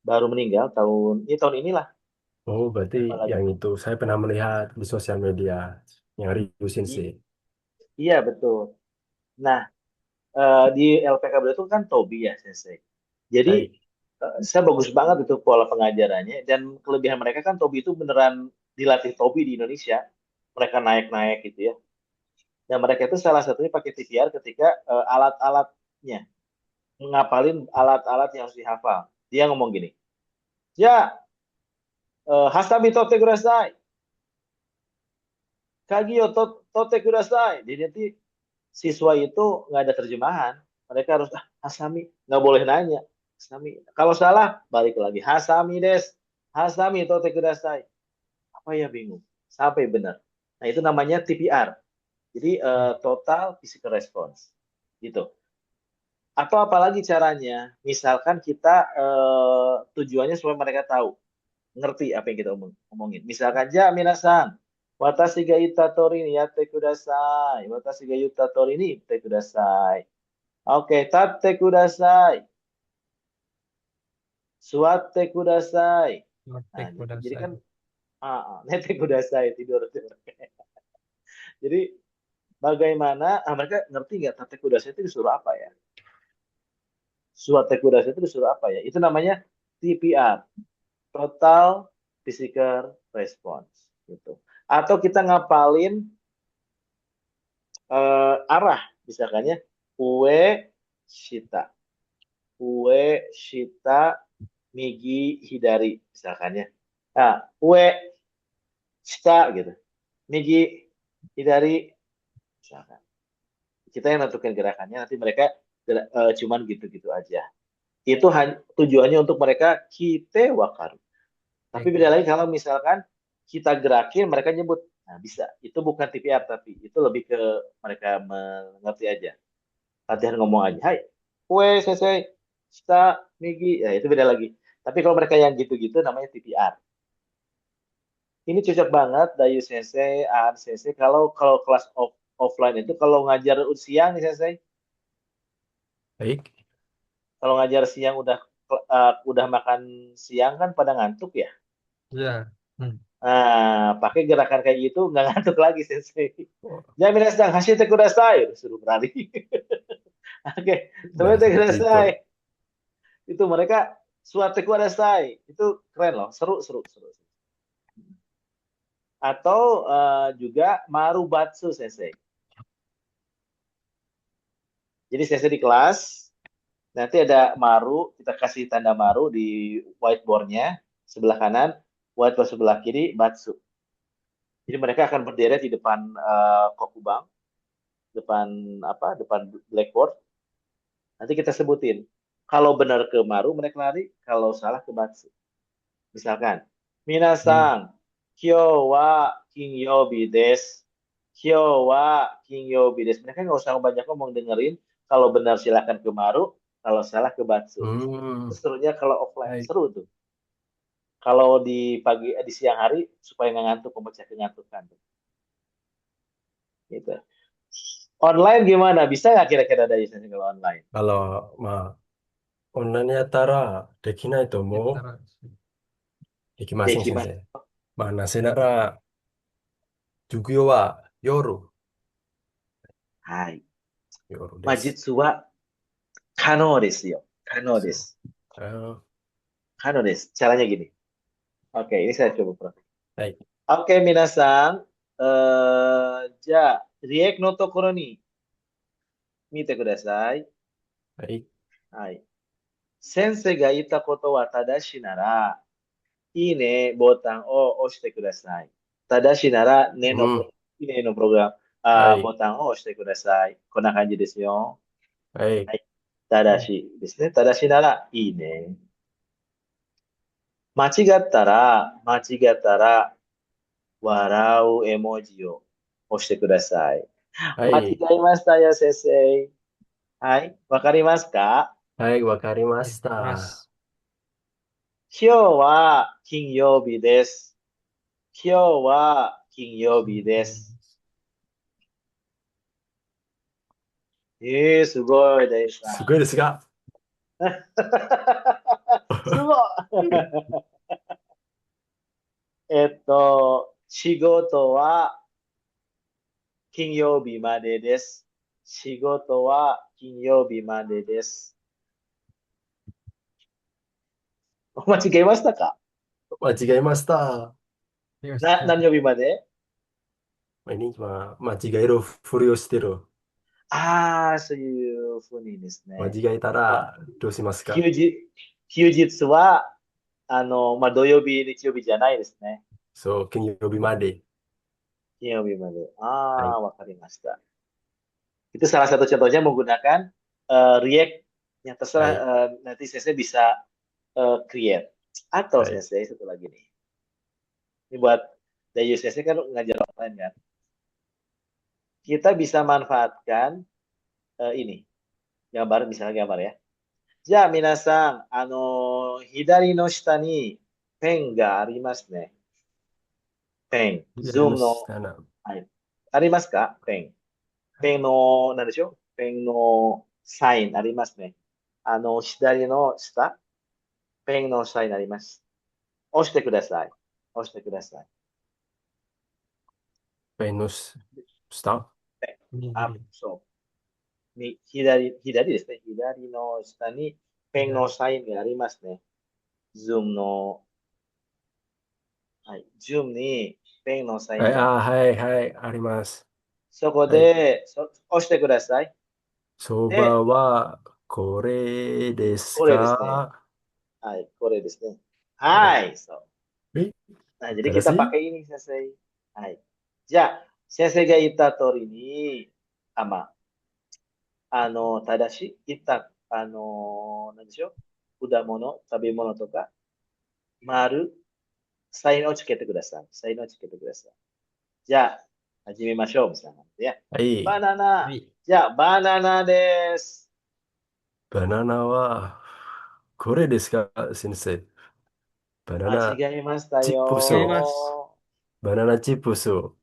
baru meninggal tahun inilah, Oh, berarti siapa lagi. yang itu saya pernah melihat di sosial media yang Ryu Sensei. I- iya betul. Nah, di LPK beliau itu kan Tobi ya Sensei. Jadi Baik. saya bagus banget itu pola pengajarannya, dan kelebihan mereka kan Tobi itu beneran dilatih Tobi di Indonesia. Mereka naik-naik gitu ya. Dan mereka itu salah satunya pakai TVR ketika alat-alatnya, ngapalin alat-alat yang harus dihafal. Dia ngomong gini, ya Hasami tote kudasai. Kagio tote kudasai. Jadi nanti siswa itu nggak ada terjemahan. Mereka harus Hasami, nggak boleh nanya. Hasami. Kalau salah balik lagi. Hasami des. Hasami tote kudasai. Apa ya bingung. Sampai benar. Nah itu namanya TPR. Jadi total physical response. Gitu. Atau apalagi caranya? Misalkan kita tujuannya supaya mereka tahu, ngerti apa yang kita omongin. Misalkan, ja, minasan, watashi ga itatori ni yatte kudasai. Watashi ga itatori ni yatte kudasai. Oke, tatte kudasai. Suatte kudasai. Mati Nah, jadi kudasai. kan, nete kudasai, tidur. Jadi, bagaimana, mereka ngerti nggak tatte kudasai itu disuruh apa ya? Suatte kudasai itu disuruh apa ya? Itu namanya TPR. Total physical response gitu. Atau kita ngapalin arah misalkannya ue shita, ue shita, migi hidari misalkannya. Nah, ue shita gitu, migi hidari misalkan. Kita yang nentukan gerakannya, nanti mereka cuman gitu-gitu aja. Itu tujuannya untuk mereka kite wakaru. Tapi beda lagi kalau misalkan kita gerakin, mereka nyebut. Nah, bisa. Itu bukan TPR, tapi itu lebih ke mereka mengerti aja. Latihan ngomong aja. Hai, kue, sensei, kita, Migi. Ya, itu beda lagi. Tapi kalau mereka yang gitu-gitu namanya TPR. Ini cocok banget, Dayu Sensei, Aan Sensei. Kalau kalau kelas offline itu, kalau ngajar siang nih Sensei, Baik. kalau ngajar siang udah makan siang kan pada ngantuk ya. Ya. Hmm. Nah, pakai gerakan kayak gitu nggak ngantuk lagi sensei. Oh, Jangan sedang hasil kudasai, suruh berani. Oke, nah, sampai seperti itu. kudasai. Itu mereka suatu kudasai. Itu keren loh, seru seru seru. Atau juga marubatsu sensei. Jadi sensei di kelas nanti ada maru, kita kasih tanda maru di whiteboardnya sebelah kanan, whiteboard sebelah kiri, batsu. Jadi mereka akan berderet di depan kokubang, depan depan blackboard. Nanti kita sebutin. Kalau benar ke Maru, mereka lari. Kalau salah ke Batsu. Misalkan, Hmm. Minasan, Kyo wa Kinyobi des. Kyo wa Kinyobi des. Mereka nggak usah banyak ngomong dengerin. Kalau benar silakan ke Maru. Kalau salah ke Batsu. Hmm, Terus serunya kalau offline. baik. Seru tuh. Kalau di siang hari supaya nggak ngantuk, memecah kengantukan. Gitu. Online gimana? Bisa nggak kira-kira dari kalau online? まあ、オンラインやったらできないとYa, 思う。taruh. できません、先 Dekimasu. 生。まあ、なぜなら、授業はHai. 夜です。Majitsu wa kano desu yo. Kano そう。desu. あ Kano desu. Caranya gini. Oke, ini saya coba praktek. はい。Oke, minasan. Ja, riek no tokoro ni mite kudasai. はい。Hai. Sensei ga ita koto wa tadashi nara, ii ne botan o oshite kudasai. Tadashi nara, うん。いいねのプログラム、はい。ボタンを押してください。こんな感じですよ。はい。はい。ただしですね。ただしなら、いいね。間違ったら、笑う絵文字を押してください。間違はい。いましたよ、先生。はい。わかりますか？はい、わかりま Ya, した。Mas. 今日は金曜日です。今日は金曜日です。すごいです。すごいですが。すごい。仕事は金曜日までです。仕事は金曜日までです。間違えましたか？間違えました。Yes. 何曜日まで？今、間違えるふりをしてる。そういうふうにですね。間違えたまあ、らどうしますか？休日、休日は、まあ、土曜日、日曜日じゃないですね。そう、金曜日まで。金曜日まで。はい。Wakarimashita. Itu salah satu contohnya menggunakan React yang terserah, はい。nanti sensei bisa create. Atau はい。sensei satu lagi nih. Ini buat Dayu sensei kan ngajar online kan. Kita bisa manfaatkan ini. Gambar, misalnya gambar ya. Ja, minasan, hidari no shita ni pen ga arimasu ne. Pen. 左 Zoom の の、下な。はい。ありますかペン。はい。ペンの、なんでしょうペンのサインありますね。左の下、ペンのサインあります。押してください。押してください。ペンの下。ペンアップ、右。そう。左ですね。左の下にペンの左。サインがありますね。ズームの、はい。ズームにペンのサイはい、ンが。はい、はい、あります。そこはい。で、押してください。相場で、はこれですこれですね。か？はい。これですね。はい。はい。そう。え、Nah, jadi kita正しい？ pakai ini, Sensei. Hai. Ja, Sensei ga itatori ni, ama, 正しい、言った、なんでしょう。果物、食べ物とか、丸、サインをつけてください。サインをつけてください。じゃあ、始めましょう、みたいな感じで。はい。バナナ。はい。じゃあ、バナナです。バナナはこれですか、先生？バナナ間違えましたチップス違いまを。す。よ。バナナチップスを。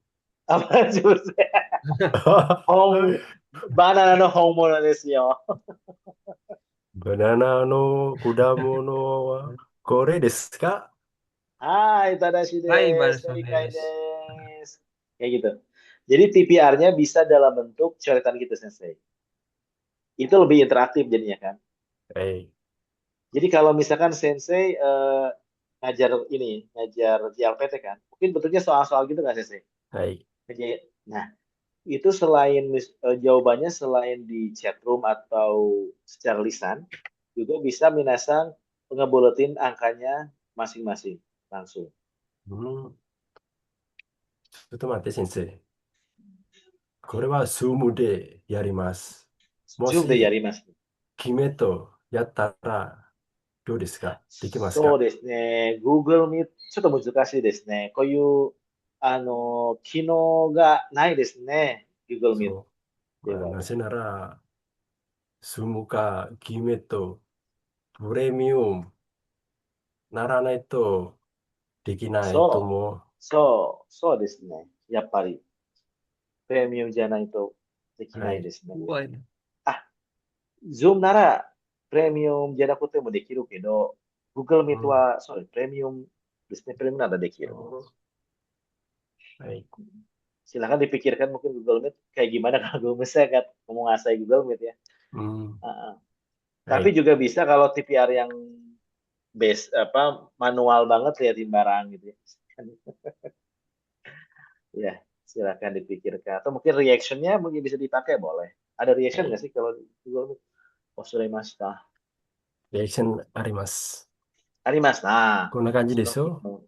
あ、間違え本、バナナの本物ですよ。バナナの果物はこれですか？Hai, Tadashi はい、バ des. ルサSerikai です。des. Kayak gitu. Jadi TPR-nya bisa dalam bentuk coretan gitu, Sensei. Itu lebih interaktif jadinya kan. はい。Jadi kalau misalkan Sensei ngajar ini, ngajar JLPT kan, mungkin bentuknya soal-soal gitu nggak Sensei? はい。Nah, itu selain jawabannya selain di chat room atau secara lisan, juga bisa Minasang ngebuletin angkanya masing-masing langsung. うん。ちょっと待って、先生。これは Zoom でやります。も Zoom でやし、ります。君とやったらどうですか？できますか？そうですね。Google Meet、ちょっと難しいですね。こういう、機能がないですね。Google Meet そう。では。なぜなら、Zoom か君とプレミアムならないとできないとそう、思そうですね。やっぱり、プレミアムじゃないとできう。はい。ないですね。怖いな。あ、Zoom なら、プレミアムじゃなくてもできるけど、Google う Meet ん。は、そうです。プレミアムですね。プレミアムならできる。はい。Silahkan dipikirkan mungkin Google Meet kayak gimana kalau Google Meet saya nggak mau menguasai Google Meet ya. うん。Uh, Tapi はい。juga bisa kalau TPR yang base apa manual banget liatin barang gitu ya. Ya, silakan dipikirkan. Atau mungkin reactionnya mungkin bisa dipakai boleh. Ada は reaction い。nggak sih kalau Google Meet? Oh, surimashita. リアクションあります。Arimasu. Nah, こんな感じで sono すよ。kino.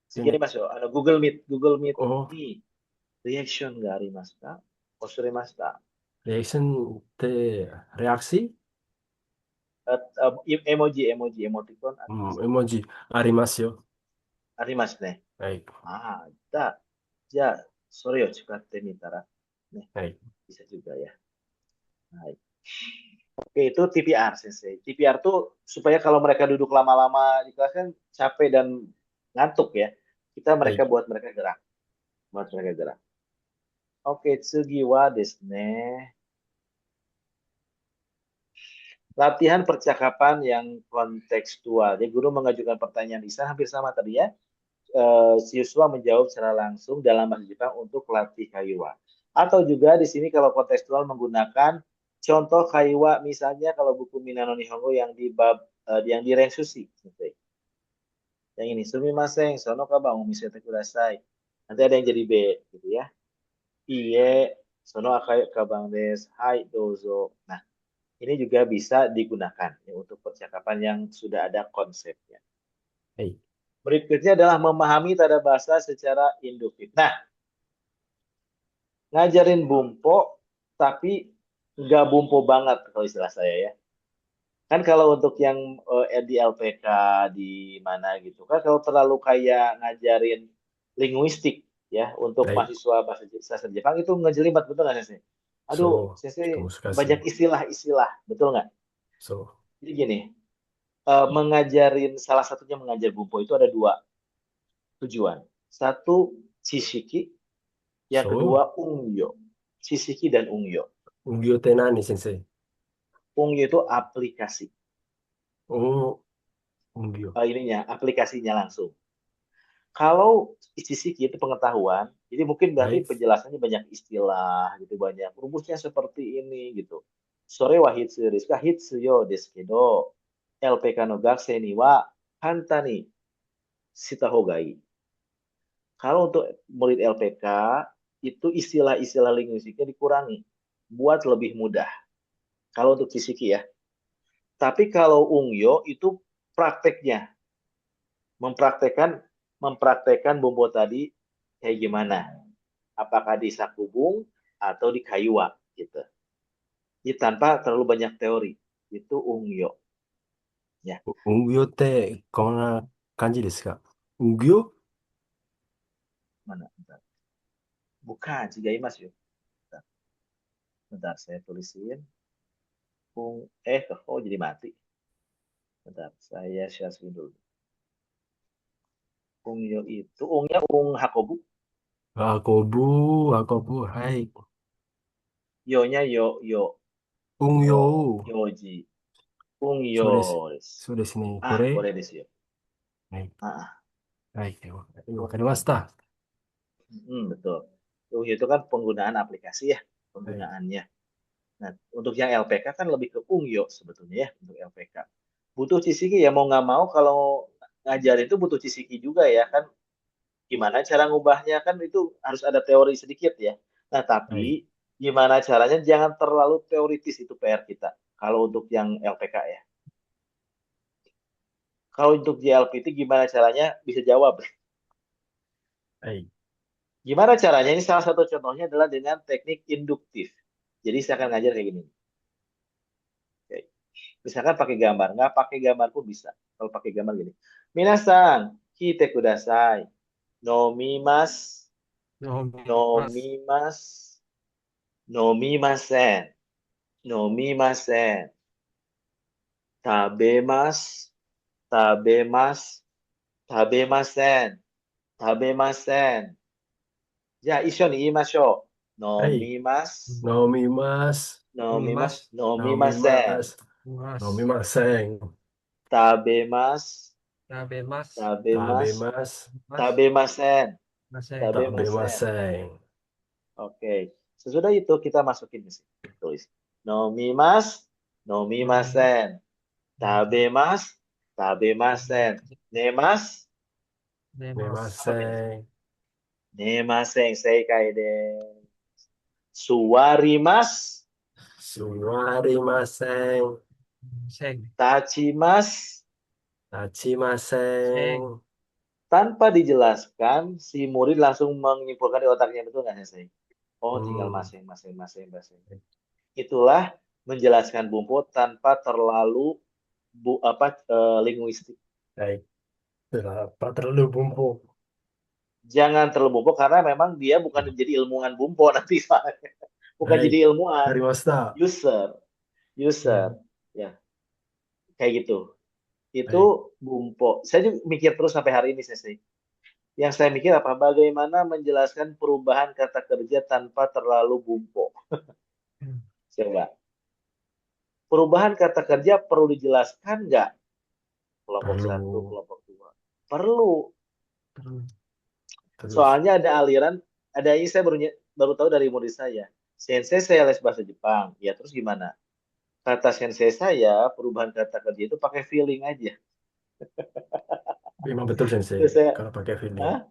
次やりでね、ましょう。Google Meet、Google Meet お、にリアクションがありますか？忘れました。リアクションってレアクシemoji、エモジ、エモティコンありますうん、絵文字ありますよ。ありますね。はい。ああ、じゃあ、それを使ってみたら、ね、はい。bisa juga ya. Nah, oke, itu TPR, Sensei. TPR tuh supaya kalau mereka duduk lama-lama di kelas kan capek dan ngantuk ya.はい。Buat mereka gerak. Buat mereka gerak. Oke, tsugi wa desu ne. Latihan percakapan yang kontekstual. Jadi guru mengajukan pertanyaan di sana hampir sama tadi ya. Siswa menjawab secara langsung dalam bahasa Jepang untuk latih kaiwa. Atau juga di sini kalau kontekstual menggunakan contoh kaiwa misalnya kalau buku Minano Nihongo yang di bab yang di Rensushi. Yang ini sumimasen, sono ka bang omisete kudasai. Nanti ada yang jadi B gitu ya. Iye, sono akai kabang des. Hai, dozo. Nah, Ini juga bisa digunakan ya, untuk percakapan yang sudah ada konsepnya. はい。Berikutnya adalah memahami tata bahasa secara induktif. Nah, ngajarin bumpo, tapi nggak bumpo banget kalau istilah saya ya. Kan kalau untuk yang di LPK di mana gitu kan, kalau terlalu kayak ngajarin linguistik ya untuk はい。mahasiswa bahasa Jepang itu ngejelimet, betul nggak sih? Aduh,そう。ちょっと Sensei 難し banyak い。istilah-istilah, betul nggak? そ Jadi gini, mengajarin salah satunya mengajar bumpo itu ada dua tujuan. Satu, Cishiki, う。yang そう。kedua Ungyo. Cishiki dan Ungyo. 運用って何先生？Ungyo itu aplikasi. お、運用。Ininya, aplikasinya langsung. Kalau Cishiki itu pengetahuan, jadi mungkin はい。berarti penjelasannya banyak istilah gitu, banyak rumusnya seperti ini gitu. Sore wa hitsu desu ka hitsu yo desu kedo, LPK no gakusei ni wa kanta ni shita hoga ii. Kalau untuk murid LPK, itu istilah-istilah linguistiknya dikurangi buat lebih mudah. Kalau untuk Cishiki ya. Tapi kalau Ungyo itu prakteknya, mempraktekkan mempraktekkan bumbu tadi kayak gimana? Apakah di sakubung atau di kaiwa gitu. Jadi tanpa terlalu banyak teori. Itu Ungyo ya. 運用ってこんな感じですか？運用。 Mana? Bentar. Bukan, Cigaimas yuk. Bentar. Bentar, saya tulisin. Oh jadi mati. Bentar, saya share screen dulu. Ungyo itu, Ungnya Ung Hakobu, あ、ごぶー、あ、ごぶー、はい。Yo-nya運 Yo, 用。Yoji, Ungyo そうです。desu. そうですね。こ Ah, れ。boleh desu yo. はい。Ah, はい。わかりました。betul. Ungyo itu kan penggunaan aplikasi ya, はい。penggunaannya. Nah, untuk yang LPK kan lebih ke Ungyo sebetulnya ya, untuk LPK. Butuh Cisiki ya, mau nggak mau kalau ngajar itu butuh Cisiki juga ya kan. Gimana cara ngubahnya kan itu harus ada teori sedikit ya. Nah, はい。tapi gimana caranya jangan terlalu teoritis, itu PR kita. Kalau untuk yang LPK ya. Kalau untuk JLPT gimana caranya bisa jawab. はい。Gimana caranya? Ini salah satu contohnya adalah dengan teknik induktif. Jadi saya akan ngajar kayak gini. Oke. Misalkan pakai gambar, nggak pakai gambar pun bisa. Kalau pakai gambar gini. Minasan, kite kudasai. Nomimas, 飲みます。nomimas, nomimasen, nomimasen. Tabemas, tabemas, tabemasen, tabemasen. じゃあ、一緒に言いましょう。はい。飲みます。飲みます。飲みます。飲みます。飲みま飲みせん。ます。飲みます。飲みません。食べます。食べます。食べ食べます。ます。ます。食べません。ません。食べ食べまません。せん。Oke. Sesudah itu kita masukin di sini. Tulis. Nomimas. 飲みま飲みます。せん。食べます。食べません。寝ます。出寝まます。Apa beda? せん。寝ません。正解です。座ります。座りません。せん。立ちます。立ちませせん。ん。Tanpa dijelaskan, si murid langsung menyimpulkan di otaknya, betul nggak sih? う Oh, tinggal ん。masing-masing, masing-masing. Itulah menjelaskan bumbu tanpa terlalu linguistik. はい。Berapa terlalu bumbu? Jangan terlalu bumbu karena memang dia bukan jadi ilmuwan bumbu nanti soalnya. Bukan はい。jadi やり ilmuwan, ました。user, うん。user. Ya, kayak gitu. はい。Itu bumbu. Saya juga mikir terus sampai hari ini, sih. Yang saya mikir apa? Bagaimana menjelaskan perubahan kata kerja tanpa terlalu bumbu. うん。Coba. Perubahan kata kerja perlu dijelaskan nggak? Kelompok satu, Perlu. kelompok dua. Perlu. うん。Terus. Soalnya ada aliran, ada ini saya baru tahu dari murid saya. Sensei saya les bahasa Jepang. Ya terus gimana? Kata sensei saya, perubahan kata kerja itu pakai feeling aja. Memang betul sensei. Terus saya, Kalau pakai feeling. hah?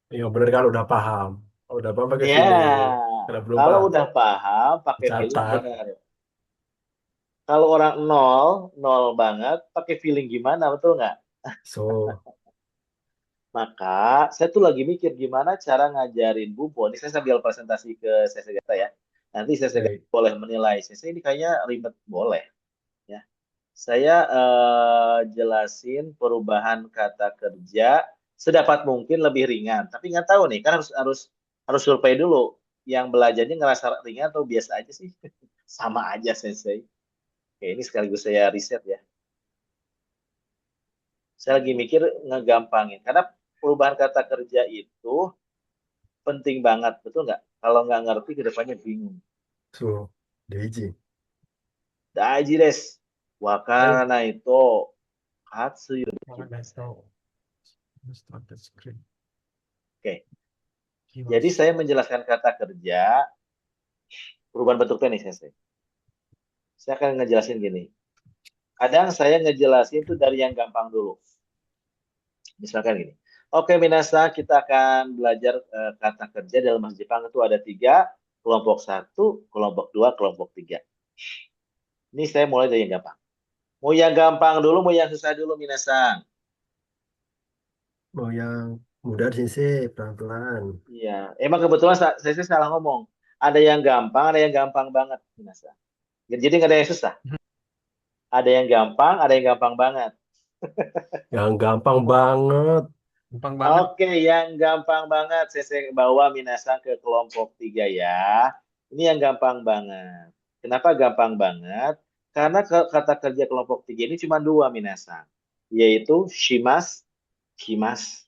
Iya benar kalau udah paham. Kalau udah paham pakai Ya, feeling. Kalau belum kalau paham, udah paham, pakai feeling catat. benar. Kalau orang nol, nol banget, pakai feeling gimana, betul nggak? So, Maka saya tuh lagi mikir gimana cara ngajarin Bumpo. Ini saya sambil presentasi ke Sesegata ya. Nanti Sesegata baik. boleh menilai. Sese ini kayaknya ribet, boleh ya. Saya jelasin perubahan kata kerja sedapat mungkin lebih ringan. Tapi nggak tahu nih, kan harus harus harus survei dulu. Yang belajarnya ngerasa ringan atau biasa aja sih? Sama aja Sensei. Oke, ini sekaligus saya riset ya. Saya lagi mikir ngegampangin. Karena perubahan kata kerja itu penting banget, betul nggak? Kalau nggak ngerti ke depannya bingung. So, Deji. Daiji desu. Baik. Wakara itu Katsuyo Kalau nggak dekimasen. tahu, start the screen. Oke, jadi Kiwas. saya menjelaskan kata kerja, perubahan bentuk teknis ya. Saya akan ngejelasin gini. Kadang saya ngejelasin itu dari yang gampang dulu. Misalkan gini. Oke, Minasa, kita akan belajar kata kerja dalam bahasa Jepang itu ada tiga, kelompok satu, kelompok dua, kelompok tiga. Ini saya mulai dari yang gampang. Mau yang gampang dulu, mau yang susah dulu, Minasa. Mau yang mudah sih, pelan-pelan. Iya, emang kebetulan saya salah ngomong. Ada yang gampang, ada yang gampang banget, Minasa. Jadi nggak ada yang susah. Ada yang gampang, ada yang gampang banget. Yang gampang banget. Gampang banget. Oke, yang gampang banget. Saya bawa Minasa ke kelompok tiga ya. Ini yang gampang banget. Kenapa gampang banget? Karena kata kerja kelompok tiga ini cuma dua Minasa. Yaitu shimas, kimas.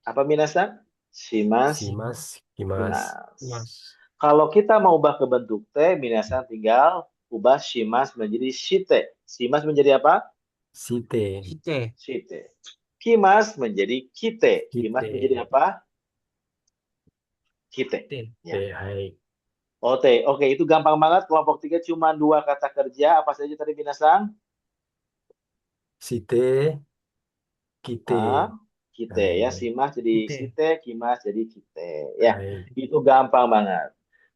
Apa Minasa? Si Shimas, Mas, Kimas. kimas. Kiwas. Kalau kita mau ubah ke bentuk T, Minasa tinggal ubah shimas menjadi shite. Shimas menjadi apa? Site, Ite. Shite. Kimas menjadi kite. Kimas menjadi Kite, apa? Kite. Te. Ya. Te, hai. Oke, oke, itu gampang banget. Kelompok tiga cuma dua kata kerja. Apa saja tadi binasang? Site, Kite. Ah, kite ya. Hai, Simas jadi Ite. site, kimas jadi kite. Ya, hai. itu gampang banget.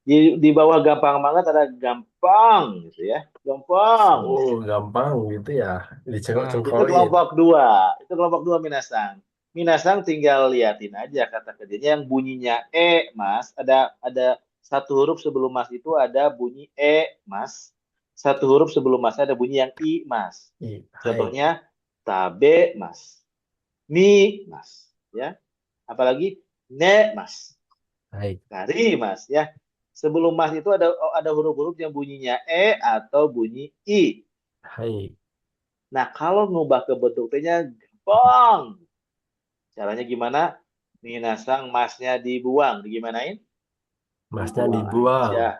Di bawah gampang banget ada gampang gitu ya. Gampang. Oh, gampang gitu ya. Bang. Itu Dicengkok-cengkokin. kelompok dua. Itu kelompok dua Minasang. Minasang tinggal liatin aja kata kerjanya yang bunyinya Mas. Ada satu huruf sebelum Mas itu ada bunyi Mas. Satu huruf sebelum Mas ada bunyi yang Mas. Hai, Contohnya tabe Mas. Mi Mas. Ya. Apalagi ne Mas. hai, Kari Mas ya. Sebelum Mas itu ada huruf-huruf yang bunyinya atau bunyi I. hai. Nah, kalau ngubah ke bentuk T-nya gampang. Caranya gimana? Minasang masnya dibuang. Digimanain? Masnya Dibuang dibuang. aja.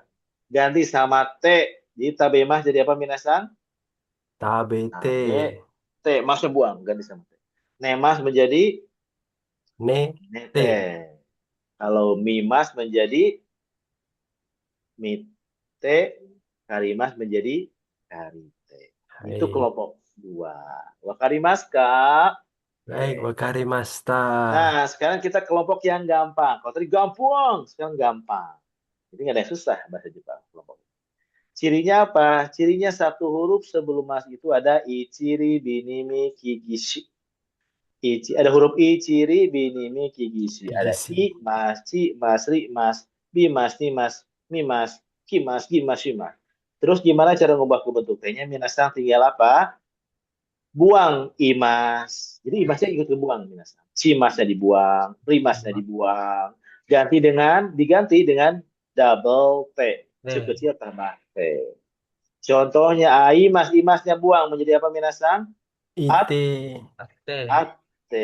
Ganti sama T. Jadi tabe mas jadi apa Minasang? Tabete. Tabe. T. Masnya buang. Ganti sama T. Nemas menjadi Ne, nete. te. Kalau mimas menjadi mite. Karimas menjadi karite. Itu Hai. kelompok dua. Wakarimas, Kak. Baik, Oke. wakarimashita. Nah, sekarang kita kelompok yang gampang. Kalau tadi gampang, sekarang gampang. Jadi nggak ada yang susah bahasa Jepang kelompok. Cirinya apa? Cirinya satu huruf sebelum mas itu ada ichiri, binimi, kigishi. Ada huruf i, ciri, binimi, kigishi. Ada Gigisi. i, mas, ci, mas, ri, mas, bi, mas, ni, mas, mi, mas, ki, mas, gi, mas, shi, mas. Terus gimana cara ngubah ke bentuk T-nya? Minasang tinggal apa? Buang imas. Jadi imasnya ikut kebuang minasan. Cimasnya dibuang, primasnya dibuang. Diganti dengan double T. Te. Kecil tambah T. Contohnya imas, imasnya buang menjadi apa minasan? At, Ite. Ate. at, T.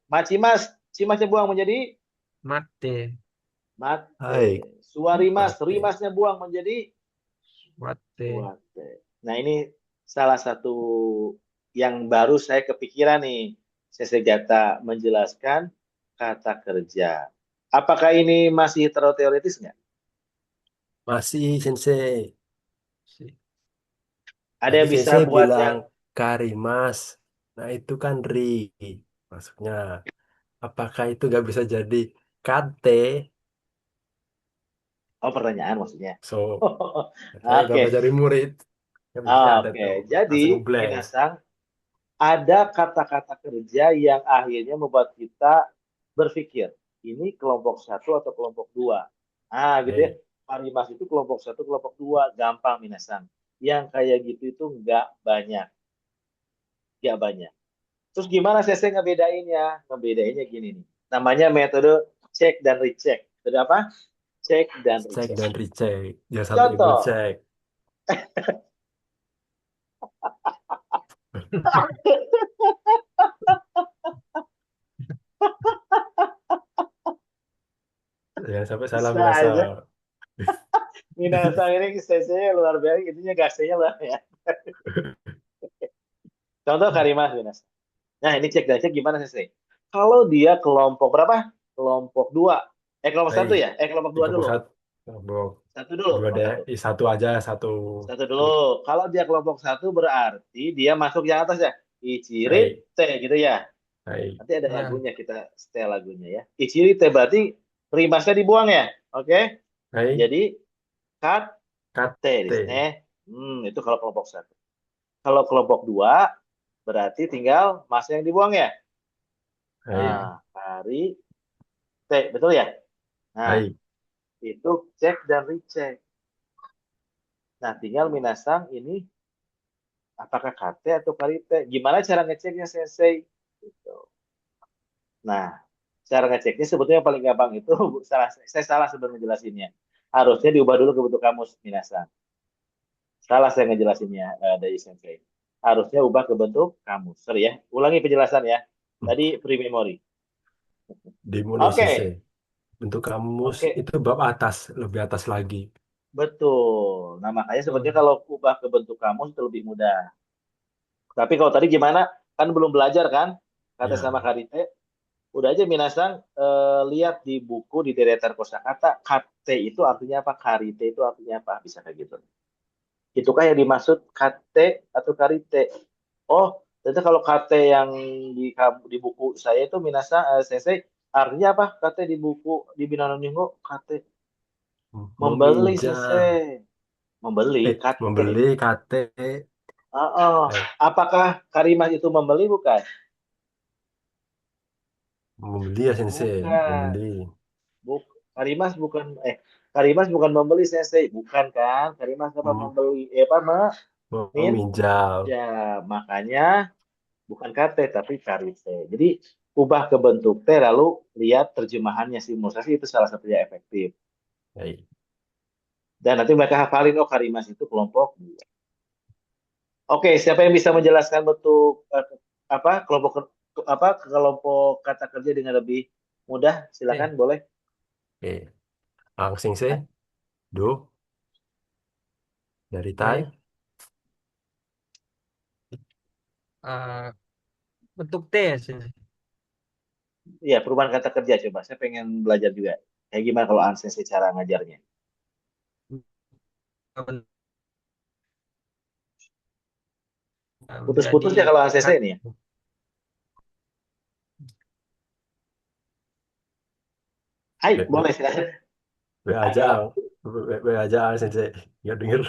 Macimas, cimasnya buang menjadi Mate. mate. Hai, Suarimas, mate. rimasnya buang menjadi Wate. suate. Nah ini salah satu yang baru saya kepikiran nih. Saya Gata menjelaskan kata kerja. Apakah ini masih terlalu teoritis nggak? Masih, Sensei. Ada Tadi yang bisa Sensei buat bilang yang karimas. Nah, itu kan ri. Maksudnya, apakah itu nggak bisa jadi kate? pertanyaan maksudnya. So, saya Oke, dapat dari murid. Kan biasanya ada Oke, tuh jadi langsung ngeblast. Minasang, ada kata-kata kerja yang akhirnya membuat kita berpikir, ini kelompok satu atau kelompok dua. Ah, gitu ya. Oke. Parimas itu kelompok satu, kelompok dua. Gampang, Minasang. Yang kayak gitu itu nggak banyak. Nggak banyak. Terus gimana saya ngebedainnya? Ngebedainnya gini nih. Namanya metode cek dan recheck. Metode apa? Cek dan Cek recheck. dan recheck. Jangan sampai double Contoh. check. Jangan sampai salah Bisa aja. minasal. Minasang ini CC luar biasa. Intinya gasnya lah ya. Contoh Karimas, Minasang. Nah, ini cek dan cek gimana CC? Kalau dia kelompok berapa? Kelompok dua. Kelompok Hai, satu ya? Kelompok di dua kelompok dulu. satu. Kelompok Satu dulu, dua kelompok deh. satu. Satu aja, satu. Satu dulu. Kalau dia kelompok satu berarti dia masuk yang atas ya. Icirit Hai, T gitu ya. hai, Nanti ada Ya. lagunya, kita setel lagunya ya. Icirit T berarti rimasnya dibuang ya. Oke. hai, Jadi cut cut T di sini. T. Itu kalau kelompok satu. Kalau kelompok dua berarti tinggal masa yang dibuang ya. Hai, Nah, kari T, betul ya? Nah, hai. itu cek dan recheck. Nah, tinggal minasang ini apakah KT atau kari T. Gimana cara ngeceknya, Sensei? Gitu. Nah, cara ngeceknya sebetulnya yang paling gampang itu saya salah sebelum ngejelasinnya. Harusnya diubah dulu ke bentuk kamus, minasang. Salah saya ngejelasinnya dari Sensei. Harusnya ubah ke bentuk kamus. Sorry ya. Ulangi penjelasan ya. Tadi pre-memory. Demonisasi. Oke, Bentuk kamus oke. itu bab atas, lebih atas lagi. Betul. Nah, makanya sebetulnya Betul. kalau ubah ke bentuk kamus itu lebih mudah. Tapi kalau tadi gimana? Kan belum belajar kan? Kata sama Ya, Karite. Udah aja Minasang lihat di buku di deretan kosakata. Kate itu artinya apa? Karite itu artinya apa? Bisa kayak gitu. Itukah yang dimaksud kate atau karite? Oh, ternyata kalau kate yang di buku saya itu Minasang, sensei, artinya apa? Kate di buku di Binano Nyinggo, kate membeli meminjam, sensei. Membeli, kate. membeli KT, Oh. eh, Apakah Karimah itu membeli bukan? membeli ya sensei, Bukan. membeli, Buk Karimas bukan Karimas bukan membeli sensei, bukan kan? Karimas apa Mem- membeli apa meminjam. ya, makanya bukan KT tapi karite. Jadi ubah ke bentuk T lalu lihat terjemahannya simulasi itu salah satunya efektif. Baik. Dan nanti mereka hafalin oh Karimas itu kelompok dua. Oke, siapa yang bisa menjelaskan bentuk apa kelompok kata kerja dengan lebih mudah? Silakan, Oke. boleh. Oke, ang sensei, do, dari Tai, Oke. Ah, bentuk T ya, sih. Iya, perubahan kata kerja coba. Saya pengen belajar juga. Kayak gimana kalau Ansen cara ngajarnya? Putus-putus ya Menjadi kalau Ansen kat. ini ya? Hai, boleh silakan. B aja, Agak B aja ang sensei, nggak denger.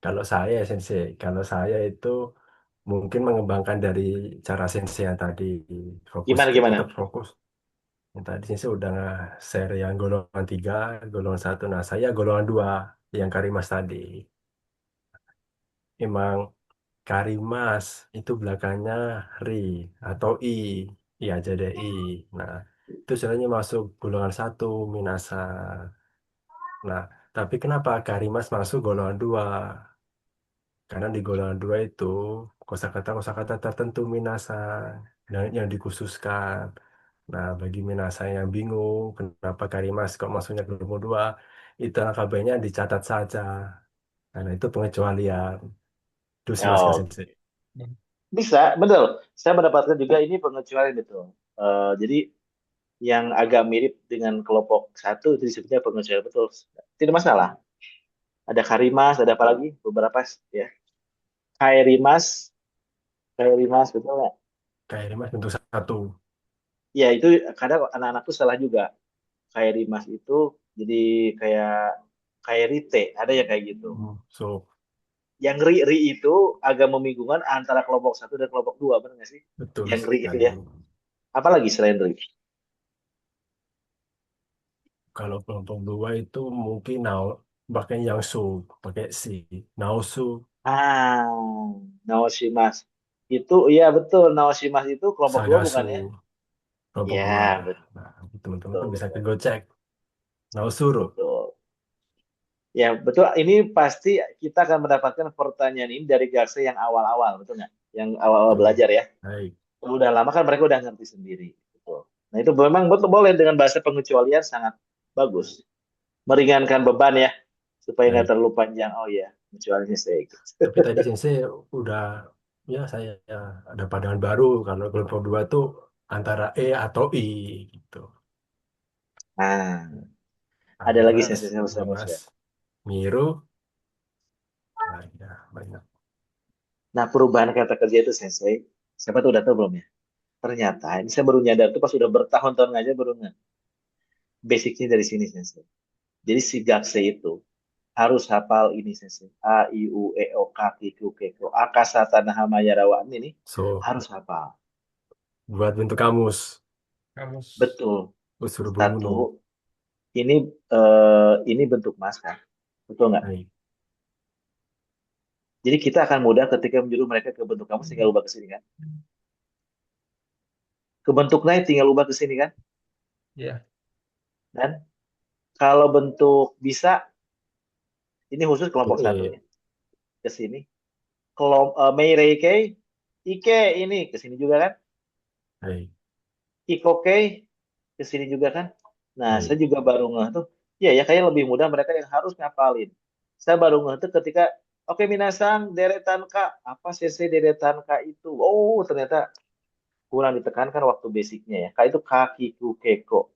Kalau saya ya sensei, kalau saya itu mungkin mengembangkan dari cara sensei yang tadi, fokus gimana gimana? tetap fokus. Yang tadi sensei udah share yang golongan 3, golongan satu. Nah, saya golongan 2 yang Karimas tadi. Emang Karimas itu belakangnya Ri atau I aja deh I. Nah, itu sebenarnya masuk golongan satu Minasa. Nah, tapi kenapa Karimas masuk golongan 2? Karena di golongan 2 itu kosakata-kosakata tertentu Minasa yang dikhususkan. Nah, bagi Minasa yang bingung kenapa Karimas kok masuknya golongan 2, itu AKB-nya dicatat saja. Karena itu pengecualian. Itu sih Mas Oh, Sensei. bisa, betul. Saya mendapatkan juga ini pengecualian betul. Jadi yang agak mirip dengan kelompok satu itu disebutnya pengecualian betul. Tidak masalah. Ada Karimas, ada apa lagi? Beberapa ya. Kairimas, Kairimas betul nggak? Karimas bentuk satu. Ya itu kadang anak-anak tuh salah juga. Kairimas itu jadi kayak kayak Rite, ada yang kayak gitu. So, Yang ri itu agak membingungkan antara kelompok satu dan kelompok dua, benar nggak sih? betul Yang ri itu sekali. ya. Apalagi selain ri? Kalau kelompok dua itu mungkin pakai yang su, pakai si, naosu, Ah, Naoshimas. Itu iya betul, Naoshimas itu kelompok dua sagasu, bukan ya? kelompok dua. Ya, betul, Nah, teman-teman betul, tuh bisa ke betul. Gojek, naosuru. Betul. Ya, betul. Ini pasti kita akan mendapatkan pertanyaan ini dari Garse yang awal-awal, betul nggak? Yang awal-awal Tuh, belajar ya. baik. Kalau udah lama kan mereka udah ngerti sendiri. Betul. Nah, itu memang betul boleh dengan bahasa pengecualian sangat bagus. Meringankan beban ya, supaya nggak Baik. terlalu panjang. Oh iya, pengecualiannya saya. Tapi tadi Sensei udah, ya saya ada pandangan baru kalau kelompok dua tuh antara E atau I gitu. Nah, ada Ada lagi Mas, sensasi yang ada saya mau Mas share. Miru, nah, ya, banyak. Nah, perubahan kata kerja itu sensei. Siapa tuh udah tahu belum ya? Ternyata, ini saya baru nyadar tuh pas udah bertahun-tahun ngajar baru nggak. Basicnya dari sini sensei. Jadi si Gakse itu harus hafal ini sensei. A, I, U, E, O, K, Q, Q, K, K. Akasata, Nahama, Yarawan ini So, harus hafal. buat bentuk kamus, Kamus. Betul. unsur Satu, bununu. ini bentuk masker. Betul nggak? Baik. Jadi kita akan mudah ketika menyuruh mereka ke bentuk kamus tinggal ubah ke sini kan. Ke bentuk naik tinggal ubah ke sini kan. Ya. Dan kalau bentuk bisa, ini khusus kelompok Tuh satu E. ya. Ke sini. Meirei Ike ini ke sini juga kan. Baik. Ikoke ke sini juga kan. Nah, saya Baik. juga baru ngeh tuh. Ya, ya kayak lebih mudah mereka yang harus ngapalin. Saya baru ngeh tuh ketika oke minasang deretan K. Apa CC deretan K itu? Oh, ternyata kurang ditekankan waktu basicnya ya. K itu kaki ku keko.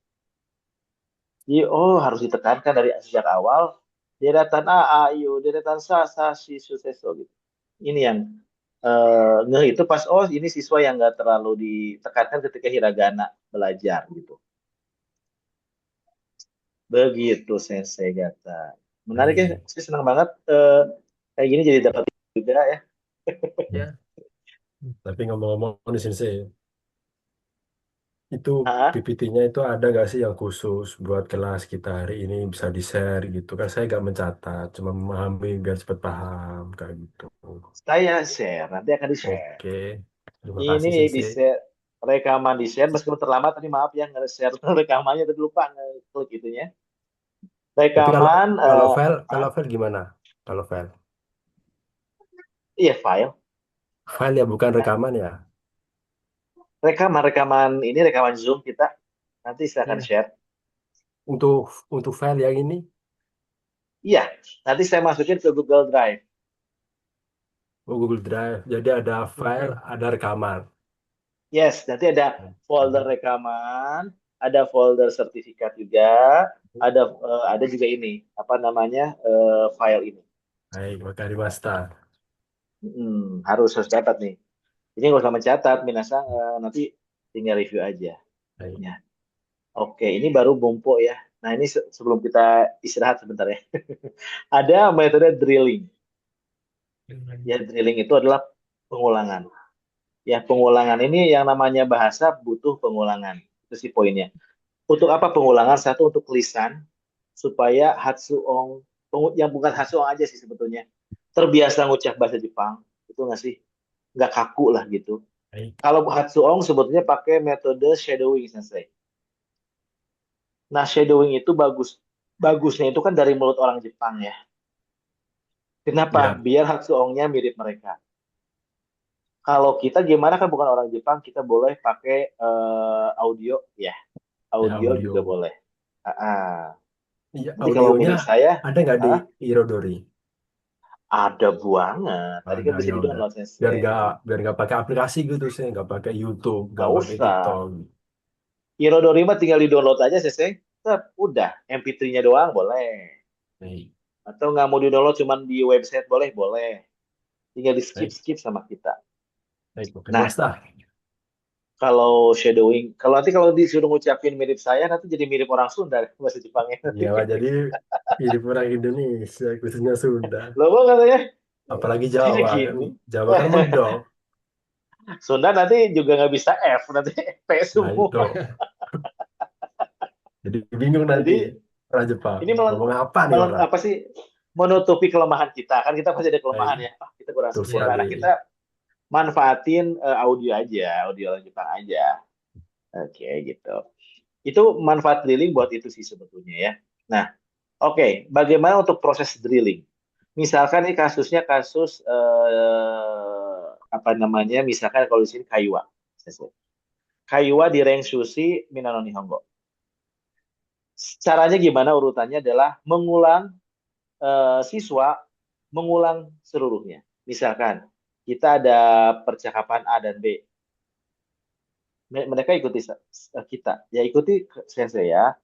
Jadi, oh harus ditekankan dari sejak awal. Deretan A, A, I, U. Deretan Sa, Si, Su, Se, So gitu. Ini yang ngeh itu pas, oh ini siswa yang nggak terlalu ditekankan ketika hiragana belajar gitu. Begitu Sensei Gata. Menarik ya, Baik. saya senang banget kayak gini jadi dapat juga ya. Ya. Tapi ngomong-ngomong nih Sensei, itu Ah, PPT-nya itu ada nggak sih yang khusus buat kelas kita hari ini bisa di-share gitu kan? Saya nggak mencatat, cuma memahami biar cepat paham kayak gitu. saya share, nanti akan di-share. Oke, terima Ini kasih Sensei. di-share, rekaman di-share, meskipun terlambat tadi maaf ya nge-share rekamannya tadi lupa nge-klik itunya. Tapi kalau Rekaman, kalau file ah, kalau file gimana? Kalau file, iya file. file ya bukan Nah, rekaman ya. rekaman ini rekaman Zoom kita, nanti silakan Ya. share. Untuk file yang ini, Iya, nanti saya masukin ke Google Drive. Google Drive. Jadi ada file, Oke. ada rekaman. Yes, nanti ada folder Oke. rekaman, ada folder sertifikat juga, ada juga ini apa namanya file ini. Baik, wakarimashita. Harus harus dapat nih. Ini nggak usah mencatat, minasang nanti tinggal review aja. Baik. Ya. Oke, ini baru Bompo ya. Nah ini sebelum kita istirahat sebentar ya. Ada metode drilling. Ya drilling itu adalah pengulangan. Ya pengulangan ini yang namanya bahasa butuh pengulangan. Itu sih poinnya. Untuk apa pengulangan? Satu untuk lisan supaya Hatsuong yang bukan Hatsuong aja sih sebetulnya terbiasa ngucap bahasa Jepang itu nggak sih nggak kaku lah gitu. Baik. Kalau Hatsuong sebetulnya pakai metode shadowing sensei. Nah shadowing itu bagusnya itu kan dari mulut orang Jepang ya. Kenapa? Ya, Biar Hatsuongnya mirip mereka. Kalau kita gimana kan bukan orang Jepang, kita boleh pakai audio ya, ya audio juga audio. boleh. Ah, ah. Iya, Nanti kalau audionya mirip saya, ada nggak di ah, Irodori? ada banget. Tadi kan Ada bisa ya udah. di-download Biar sensei. nggak pakai aplikasi gitu sih, nggak pakai YouTube, nggak Gak pakai usah. TikTok. Irodori mah tinggal di-download aja sensei. Tep, udah. MP3-nya doang boleh. Baik, Atau nggak mau di-download cuman di website boleh, boleh. Tinggal baik, di-skip-skip sama kita. baik. Oke, Nah, Mas. Kalau shadowing, kalau disuruh ngucapin mirip saya, nanti jadi mirip orang Sunda bahasa Jepangnya nanti. Iyalah jadi mirip orang Indonesia, khususnya Sunda. Loh, kok katanya Apalagi saya Jawa kan. gini. Jawa kan medok. Sunda nanti juga nggak bisa F, nanti P Nah itu. semua. Jadi bingung nanti Jadi orang Jepang. ini Ngomong apa nih orang? apa sih, menutupi kelemahan kita, kan kita pasti ada kelemahan Baik, ya. Ah, kita kurang betul sempurna. sekali. Nah, kita manfaatin audio aja, audio orang Jepang aja. Oke, gitu. Itu manfaat drilling buat itu sih sebetulnya ya. Nah, oke, bagaimana untuk proses drilling? Misalkan ini kasusnya kasus apa namanya? Misalkan kalau di sini Kaiwa. Kaiwa di Renshushi Minano Nihongo. Caranya gimana, urutannya adalah mengulang, siswa mengulang seluruhnya. Misalkan kita ada percakapan A dan B. Mereka ikuti kita. Ya ikuti sensei ya.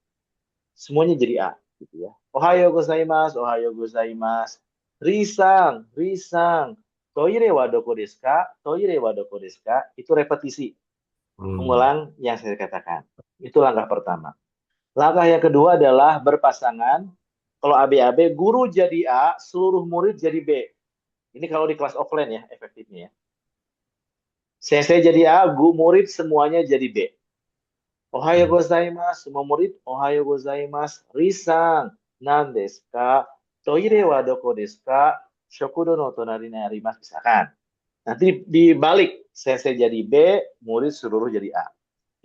Semuanya jadi A gitu ya. Ohayo gozaimasu, ohayo gozaimasu. Risang, risang. Toire wa doko desu ka? Toire wa doko desu ka? Itu repetisi, Hmm, mengulang yang saya katakan. Itu langkah pertama. Langkah yang kedua adalah berpasangan. Kalau AB-AB, guru jadi A, seluruh murid jadi B. Ini kalau di kelas offline ya, efektifnya ya. Sensei jadi A, murid semuanya jadi B. Ohayo baik. gozaimasu, semua murid, ohayo gozaimasu. Risang, nan desu ka? Toire wa doko desu ka? Shokudo no tonari ni arimasu. Misalkan. Nanti dibalik, sensei jadi B, murid seluruh jadi A.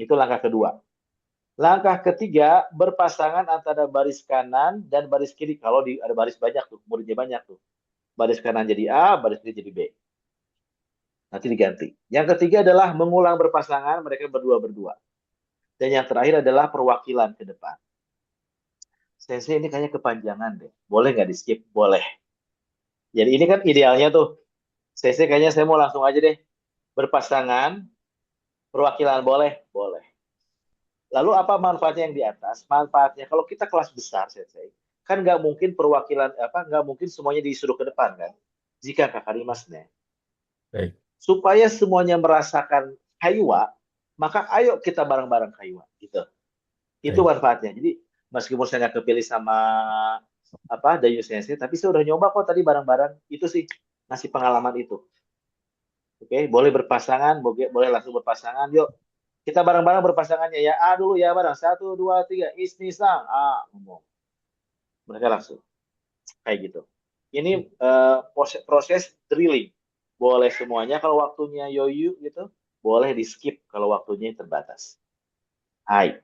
Itu langkah kedua. Langkah ketiga, berpasangan antara baris kanan dan baris kiri. Kalau ada baris banyak tuh, muridnya banyak tuh. Baris kanan jadi A, baris kiri jadi B. Nanti diganti. Yang ketiga adalah mengulang berpasangan, mereka berdua-berdua. Dan yang terakhir adalah perwakilan ke depan. Sensei ini kayaknya kepanjangan deh. Boleh nggak di skip? Boleh. Jadi ini kan idealnya tuh. Sensei kayaknya saya mau langsung aja deh. Berpasangan, perwakilan boleh? Boleh. Lalu apa manfaatnya yang di atas? Manfaatnya kalau kita kelas besar, Sensei, kan nggak mungkin perwakilan apa, nggak mungkin semuanya disuruh ke depan kan? Jika kakak Dimasnya. Baik, Supaya semuanya merasakan kaiwa, maka ayo kita bareng-bareng kaiwa gitu. Itu baik, manfaatnya. Jadi meskipun saya nggak kepilih sama apa Dayu Sensei, tapi saya udah nyoba kok tadi bareng-bareng. Itu sih ngasih pengalaman itu. Oke, boleh berpasangan, boleh langsung berpasangan. Yuk, kita bareng-bareng berpasangannya ya. A dulu ya bareng. Satu, dua, tiga. Isni sang. A ngomong. Mereka langsung kayak gitu. Ini proses drilling. Boleh semuanya kalau waktunya yoyu gitu. Boleh di skip kalau waktunya terbatas. Hai.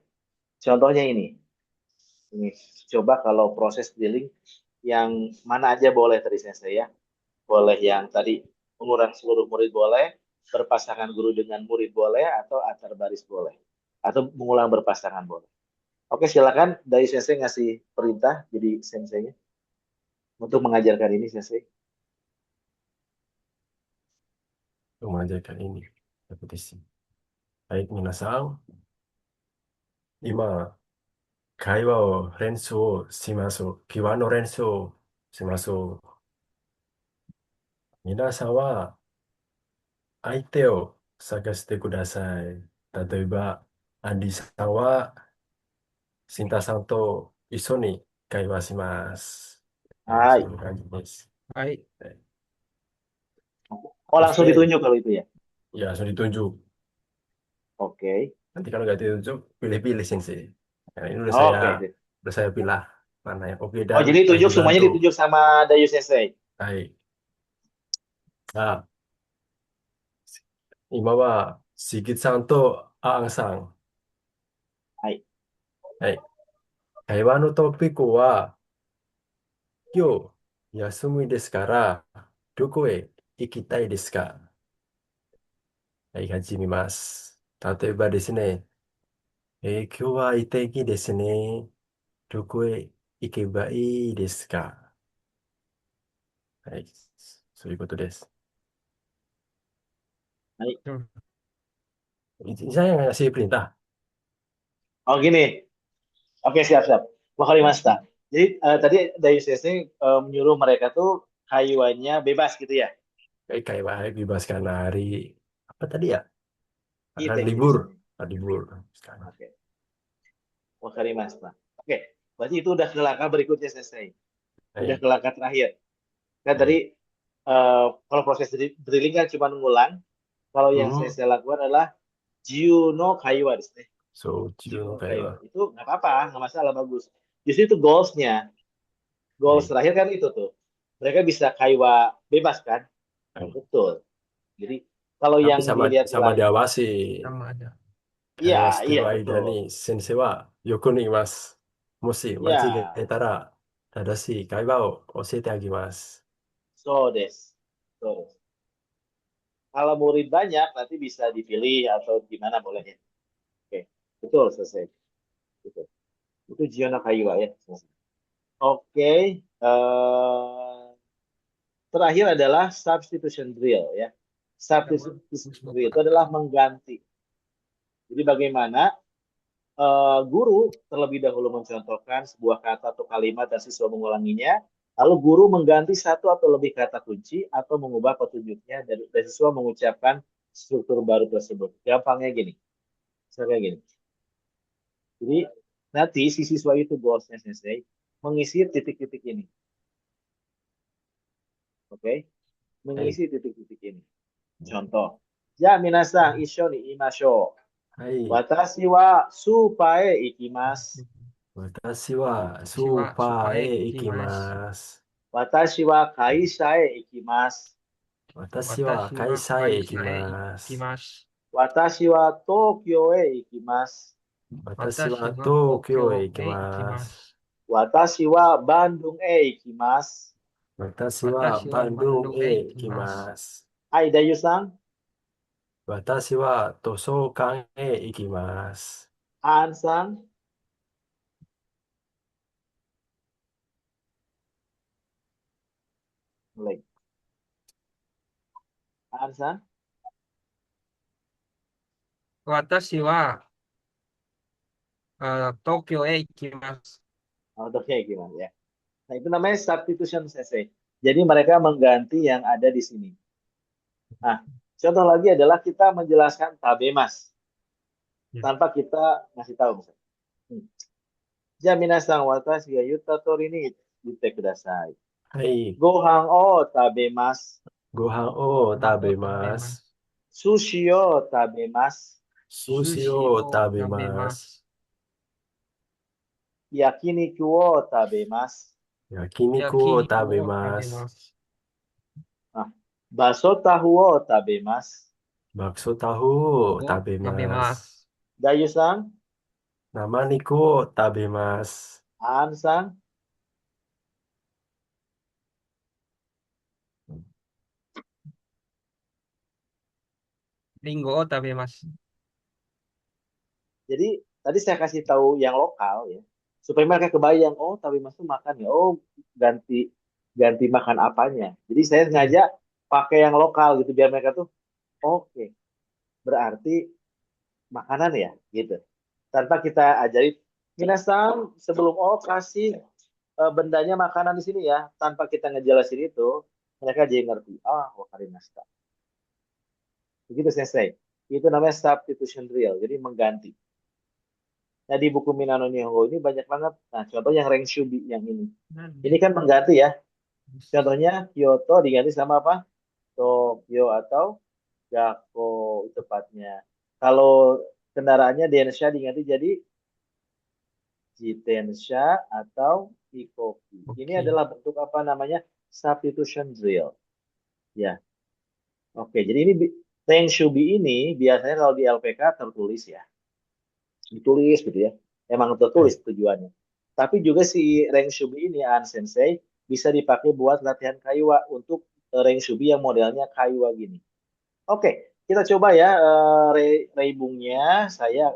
Contohnya ini. Ini coba kalau proses drilling yang mana aja boleh tadi saya ya. Boleh yang tadi mengurangi seluruh murid boleh, berpasangan guru dengan murid boleh, atau antar baris boleh. Atau mengulang berpasangan boleh. Oke, silakan dari sensei ngasih perintah jadi senseinya untuk mengajarkan ini sensei. untuk mengajarkan ini. Repetisi. Baik, minasan. 今、会話を練習します。会話の練習をします。皆さんは相手を探してください。例えば、アンディさんはシンタさんと一緒に会話します。そ Hai. ういう感じです。はい。はい、 Oh, そし langsung て、ditunjuk kalau itu ya. ya, langsung ditunjuk. Oke. Nanti kalau nggak ditunjuk, pilih-pilih sensei. Nah, ini Oke. udah saya pilih mana yang oke Oh, dan jadi harus tunjuk semuanya dibantu. ditunjuk sama Dayu Sensei. Baik. Nah, 今は、しきさんとあんさん。Hai. はい。会話のトピックは、今日休みですから、どこへ行きたいですか？はい、始めます。例えばですね、今日はいい天気ですね。どこへ行けばいいですか？はい、そういうことです。Hai. Saya ngasih perintah. Oh, gini. Oke, siap-siap. Wakarimashita. Jadi tadi Dayu Sensei menyuruh mereka tuh kayuannya bebas gitu ya. Kayak bebaskan hari, apa tadi ya? Akan Iteki libur. desu ne. Libur sekarang. Oke, wakarimashita. Oke, berarti itu udah ke langkah berikutnya selesai. Udah Hai, ke langkah terakhir. Kan tadi hai. kalau proses drilling kan cuma ngulang. Kalau yang Hmm. saya lakukan adalah Jiu no Kaiwa desu ne. So, Jiu Jiro no Kaiwa. Kaiwa. Itu nggak apa-apa, nggak masalah, bagus. Justru itu goalsnya. Goals Hai, terakhir kan itu tuh. Mereka bisa Kaiwa bebas kan? hai. Betul. Jadi kalau Tapi yang sama dilihat sama ulang, diawasi. Sama ada. iya, 会話してiyaる間 betul. に先生は横にいます。もし間違Ya, えたら正しい会話を教えてあげます。so des. So des. Kalau murid banyak, nanti bisa dipilih atau gimana boleh ya. Oke, betul selesai. Betul. Itu Giona Kaiwa ya. Selesai. Oke, terakhir adalah substitution drill ya. Substitution drill itu adalah mengganti. Jadi bagaimana guru terlebih dahulu mencontohkan sebuah kata atau kalimat dan siswa mengulanginya, lalu guru mengganti satu atau lebih kata kunci atau mengubah petunjuknya dan siswa mengucapkan struktur baru tersebut. Gampangnya gini, misalnya kayak gini. Jadi nanti si siswa itu goalsnya sensei mengisi titik-titik ini, oke? Okay? はい、Mengisi titik-titik ini. Contoh, ya minasang isho ni imasho. はい、Watashi wa supae ikimasu. 私はスー私はスーパパーーへ行へ行ききます。ます。Watashi wa kaisha e ikimasu. 私は会私は社へ行き会社へ行きます。ます。Watashi wa Tokyo e ikimasu. 私は私は東東京へ行き京へ行きます。ます。Watashi wa Bandung e ikimasu. 私は私はバンドバンドへ行へ行ききます。ます。Hai, Dayu-san. 私は図書館へ行きます。An-san. Like. An-san. 私は東京へ行きます。Oh, Tokyo gimana ya? Nah, itu namanya substitution sensei. Jadi mereka mengganti yang ada di sini. Nah, contoh lagi adalah kita menjelaskan tabemas Ya. tanpa kita ngasih tahu misalnya. Hmm. Ja minasan watashi ga yutta tori ni yute kudasai. はい、Gohan o tabemasu. ご飯をご飯食べを食べます。ます。Sushi o tabemasu. 寿寿司を司を食べ食べます。ます。Yakiniku o tabemasu. 焼肉を焼肉食べを食ます。べます。Ah, baso tahu o tabemasu. 爆クソタフを食をべ食べます。ます。Dayu-san, 生肉を食べます。An-san, リンゴを食べます。jadi tadi saya kasih tahu yang lokal ya, supaya mereka kebayang, oh tabemasu tuh makan ya, oh ganti ganti makan apanya. Jadi saya Ya. sengaja pakai yang lokal gitu biar mereka tuh, oke, berarti makanan ya gitu. Tanpa kita ajarin, minasan sebelum kasih bendanya makanan di sini ya, tanpa kita ngejelasin itu, mereka jadi ngerti. Ah, wakarimashita. Begitu sensei. Itu namanya substitution drill, jadi mengganti. Nah, di buku Minano Nihongo ini banyak banget. Nah, contoh yang Renshubi yang ini. Ini kan mengganti ya. Contohnya Kyoto diganti sama apa? Tokyo atau Gakko tepatnya. Kalau kendaraannya Densha diganti jadi Jitensha atau Ikoki. Ini Oke. adalah bentuk apa namanya? Substitution drill. Ya. Oke, jadi ini Renshubi ini biasanya kalau di LPK tertulis ya. Ditulis gitu ya. Emang は tertulis い。tujuannya. Tapi juga si Reng Shubi ini An Sensei bisa dipakai buat latihan kaiwa untuk Reng Shubi yang modelnya kaiwa gini. Oke, kita coba ya reibungnya. Saya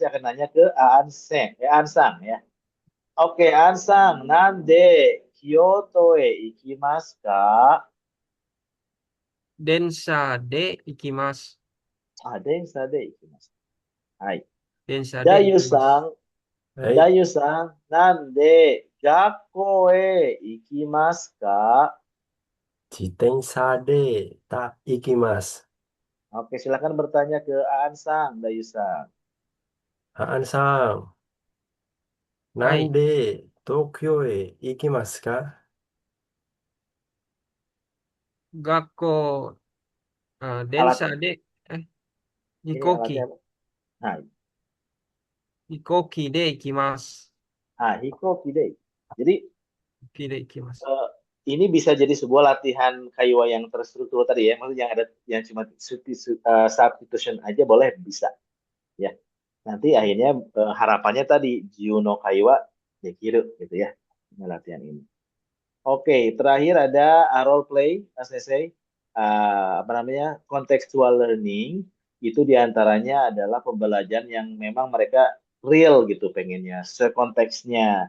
akan nanya ke Ansang ya. Oke, Ansang, nande Kyoto e ikimasu ka? Densa de ikimasu. Ada yang sade ikimasu. Hai. Densa de ikimasu. Dayu-san, はい。Dayu-san, なんで学校へ行きますか？自転車で行きます。Oke, silakan bertanya ke Aan Sang, Dayusan. Aan-san, なはい。んで東京へ行きますか？学校、電 Alat 車で、飛 ini 行 alatnya 機、apa? Nah, 飛行機で行きます。hikoki dei. Jadi 飛行機で行きます。eh, ini bisa jadi sebuah latihan kaiwa yang terstruktur tadi ya. Maksudnya yang ada yang cuma substitution aja boleh bisa ya. Nanti akhirnya harapannya tadi Jiuno Kaiwa Dekiru gitu ya. Ini latihan ini. Oke, terakhir ada role play ACC apa namanya? Contextual learning itu diantaranya adalah pembelajaran yang memang mereka real gitu pengennya, sekonteksnya.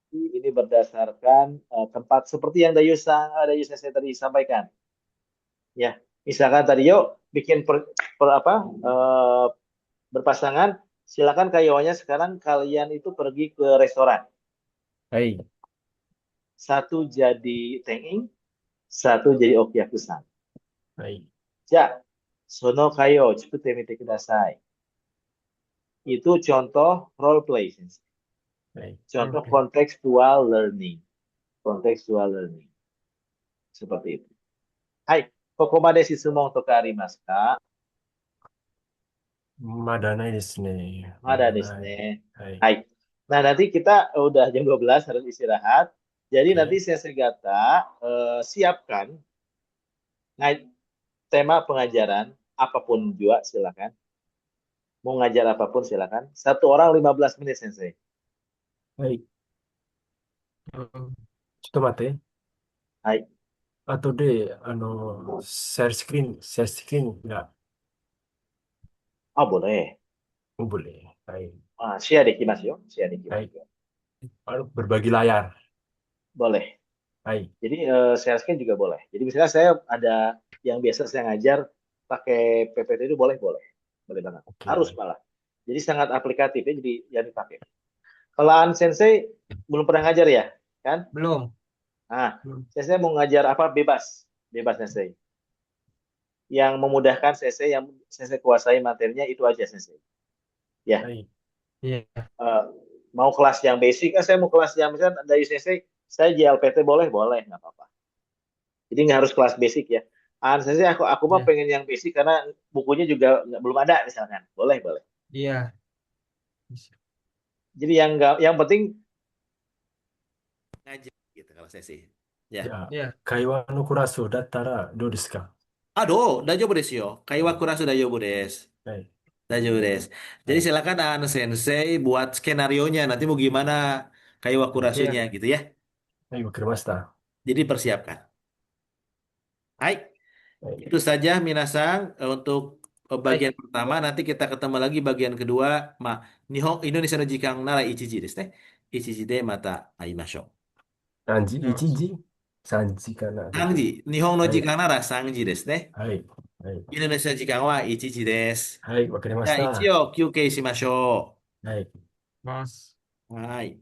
Ini berdasarkan tempat seperti yang Dayus saya tadi sampaikan. Ya, misalkan tadi yuk bikin apa berpasangan, silakan kayawannya sekarang kalian itu pergi ke restoran. はい。Satu jadi Tenging, satu jadi Okiakusan. はい。Ja, sono kayo, cukute mite kudasai. Itu contoh role play, Sensei. はい。Contoh Oke. contextual learning. Contextual learning. Seperti itu. Hai, kokomade shitsumon toka arimasu ka? まだないですね。ま Ada だ desu ない。ne. はい。Hai. Nah, nanti kita udah jam 12 harus istirahat. Jadi nanti Oke. saya Gata siapkan tema pengajaran apapun juga silakan. Mau ngajar apapun silakan. Satu orang 15 menit Sensei. はい。うんちょっと待って。Hai. 後で、シェアスクリーンが、Oh, boleh. boleh. はい。Share dekimasu yo. Share は dekimasu い。yo. Berbagi layar. Boleh. はい。Jadi share screen juga boleh. Jadi misalnya saya ada yang biasa saya ngajar pakai PPT itu boleh boleh. Boleh banget. Harus Oke. malah. Jadi sangat aplikatif ya jadi yang dipakai. Kalau An Sensei belum pernah ngajar ya, kan? Belum. Nah, Belum. Sensei mau ngajar apa bebas, bebas Sensei. Yang memudahkan Sensei, yang Sensei kuasai materinya itu aja Sensei. Ya, はい。Iya. eh, mau kelas yang basic, kan saya mau kelas yang misalnya dari Sensei, saya JLPT boleh, boleh, nggak apa-apa. Jadi nggak harus kelas basic ya. Sensei aku mah Iya. pengen yang basic karena bukunya juga belum ada misalkan. Boleh, boleh. Iya. Jadi yang nggak, yang penting ngajar gitu kalau saya sih. Ya. じゃあ、Iya. 会話のクラスだったらどうですか？ Daijoubu desu yo. はい。Kaiwa daijoubu desu. はい。Daijoubu desu. は Jadi い。silakan Sensei buat skenario-nya. Nanti mau gimana Kaiwa はい。nya Iya. gitu ya. はい、わかりました。Jadi persiapkan. Hai, はい。itu saja Minasang untuk Baik. bagian pertama. Nanti kita ketemu lagi bagian kedua. Indonesia no jikan nara ichiji desu ne. Ichiji de mata aimashou. 何時？ よ 1 し。時？ 3 時かな、6 3 時。時。日本のはい。時間なら3時ですね。はい。はい。インドネシア時間は1時です。はい、わかりまじゃあ一した。応休憩しましょはい。ます。う。はい。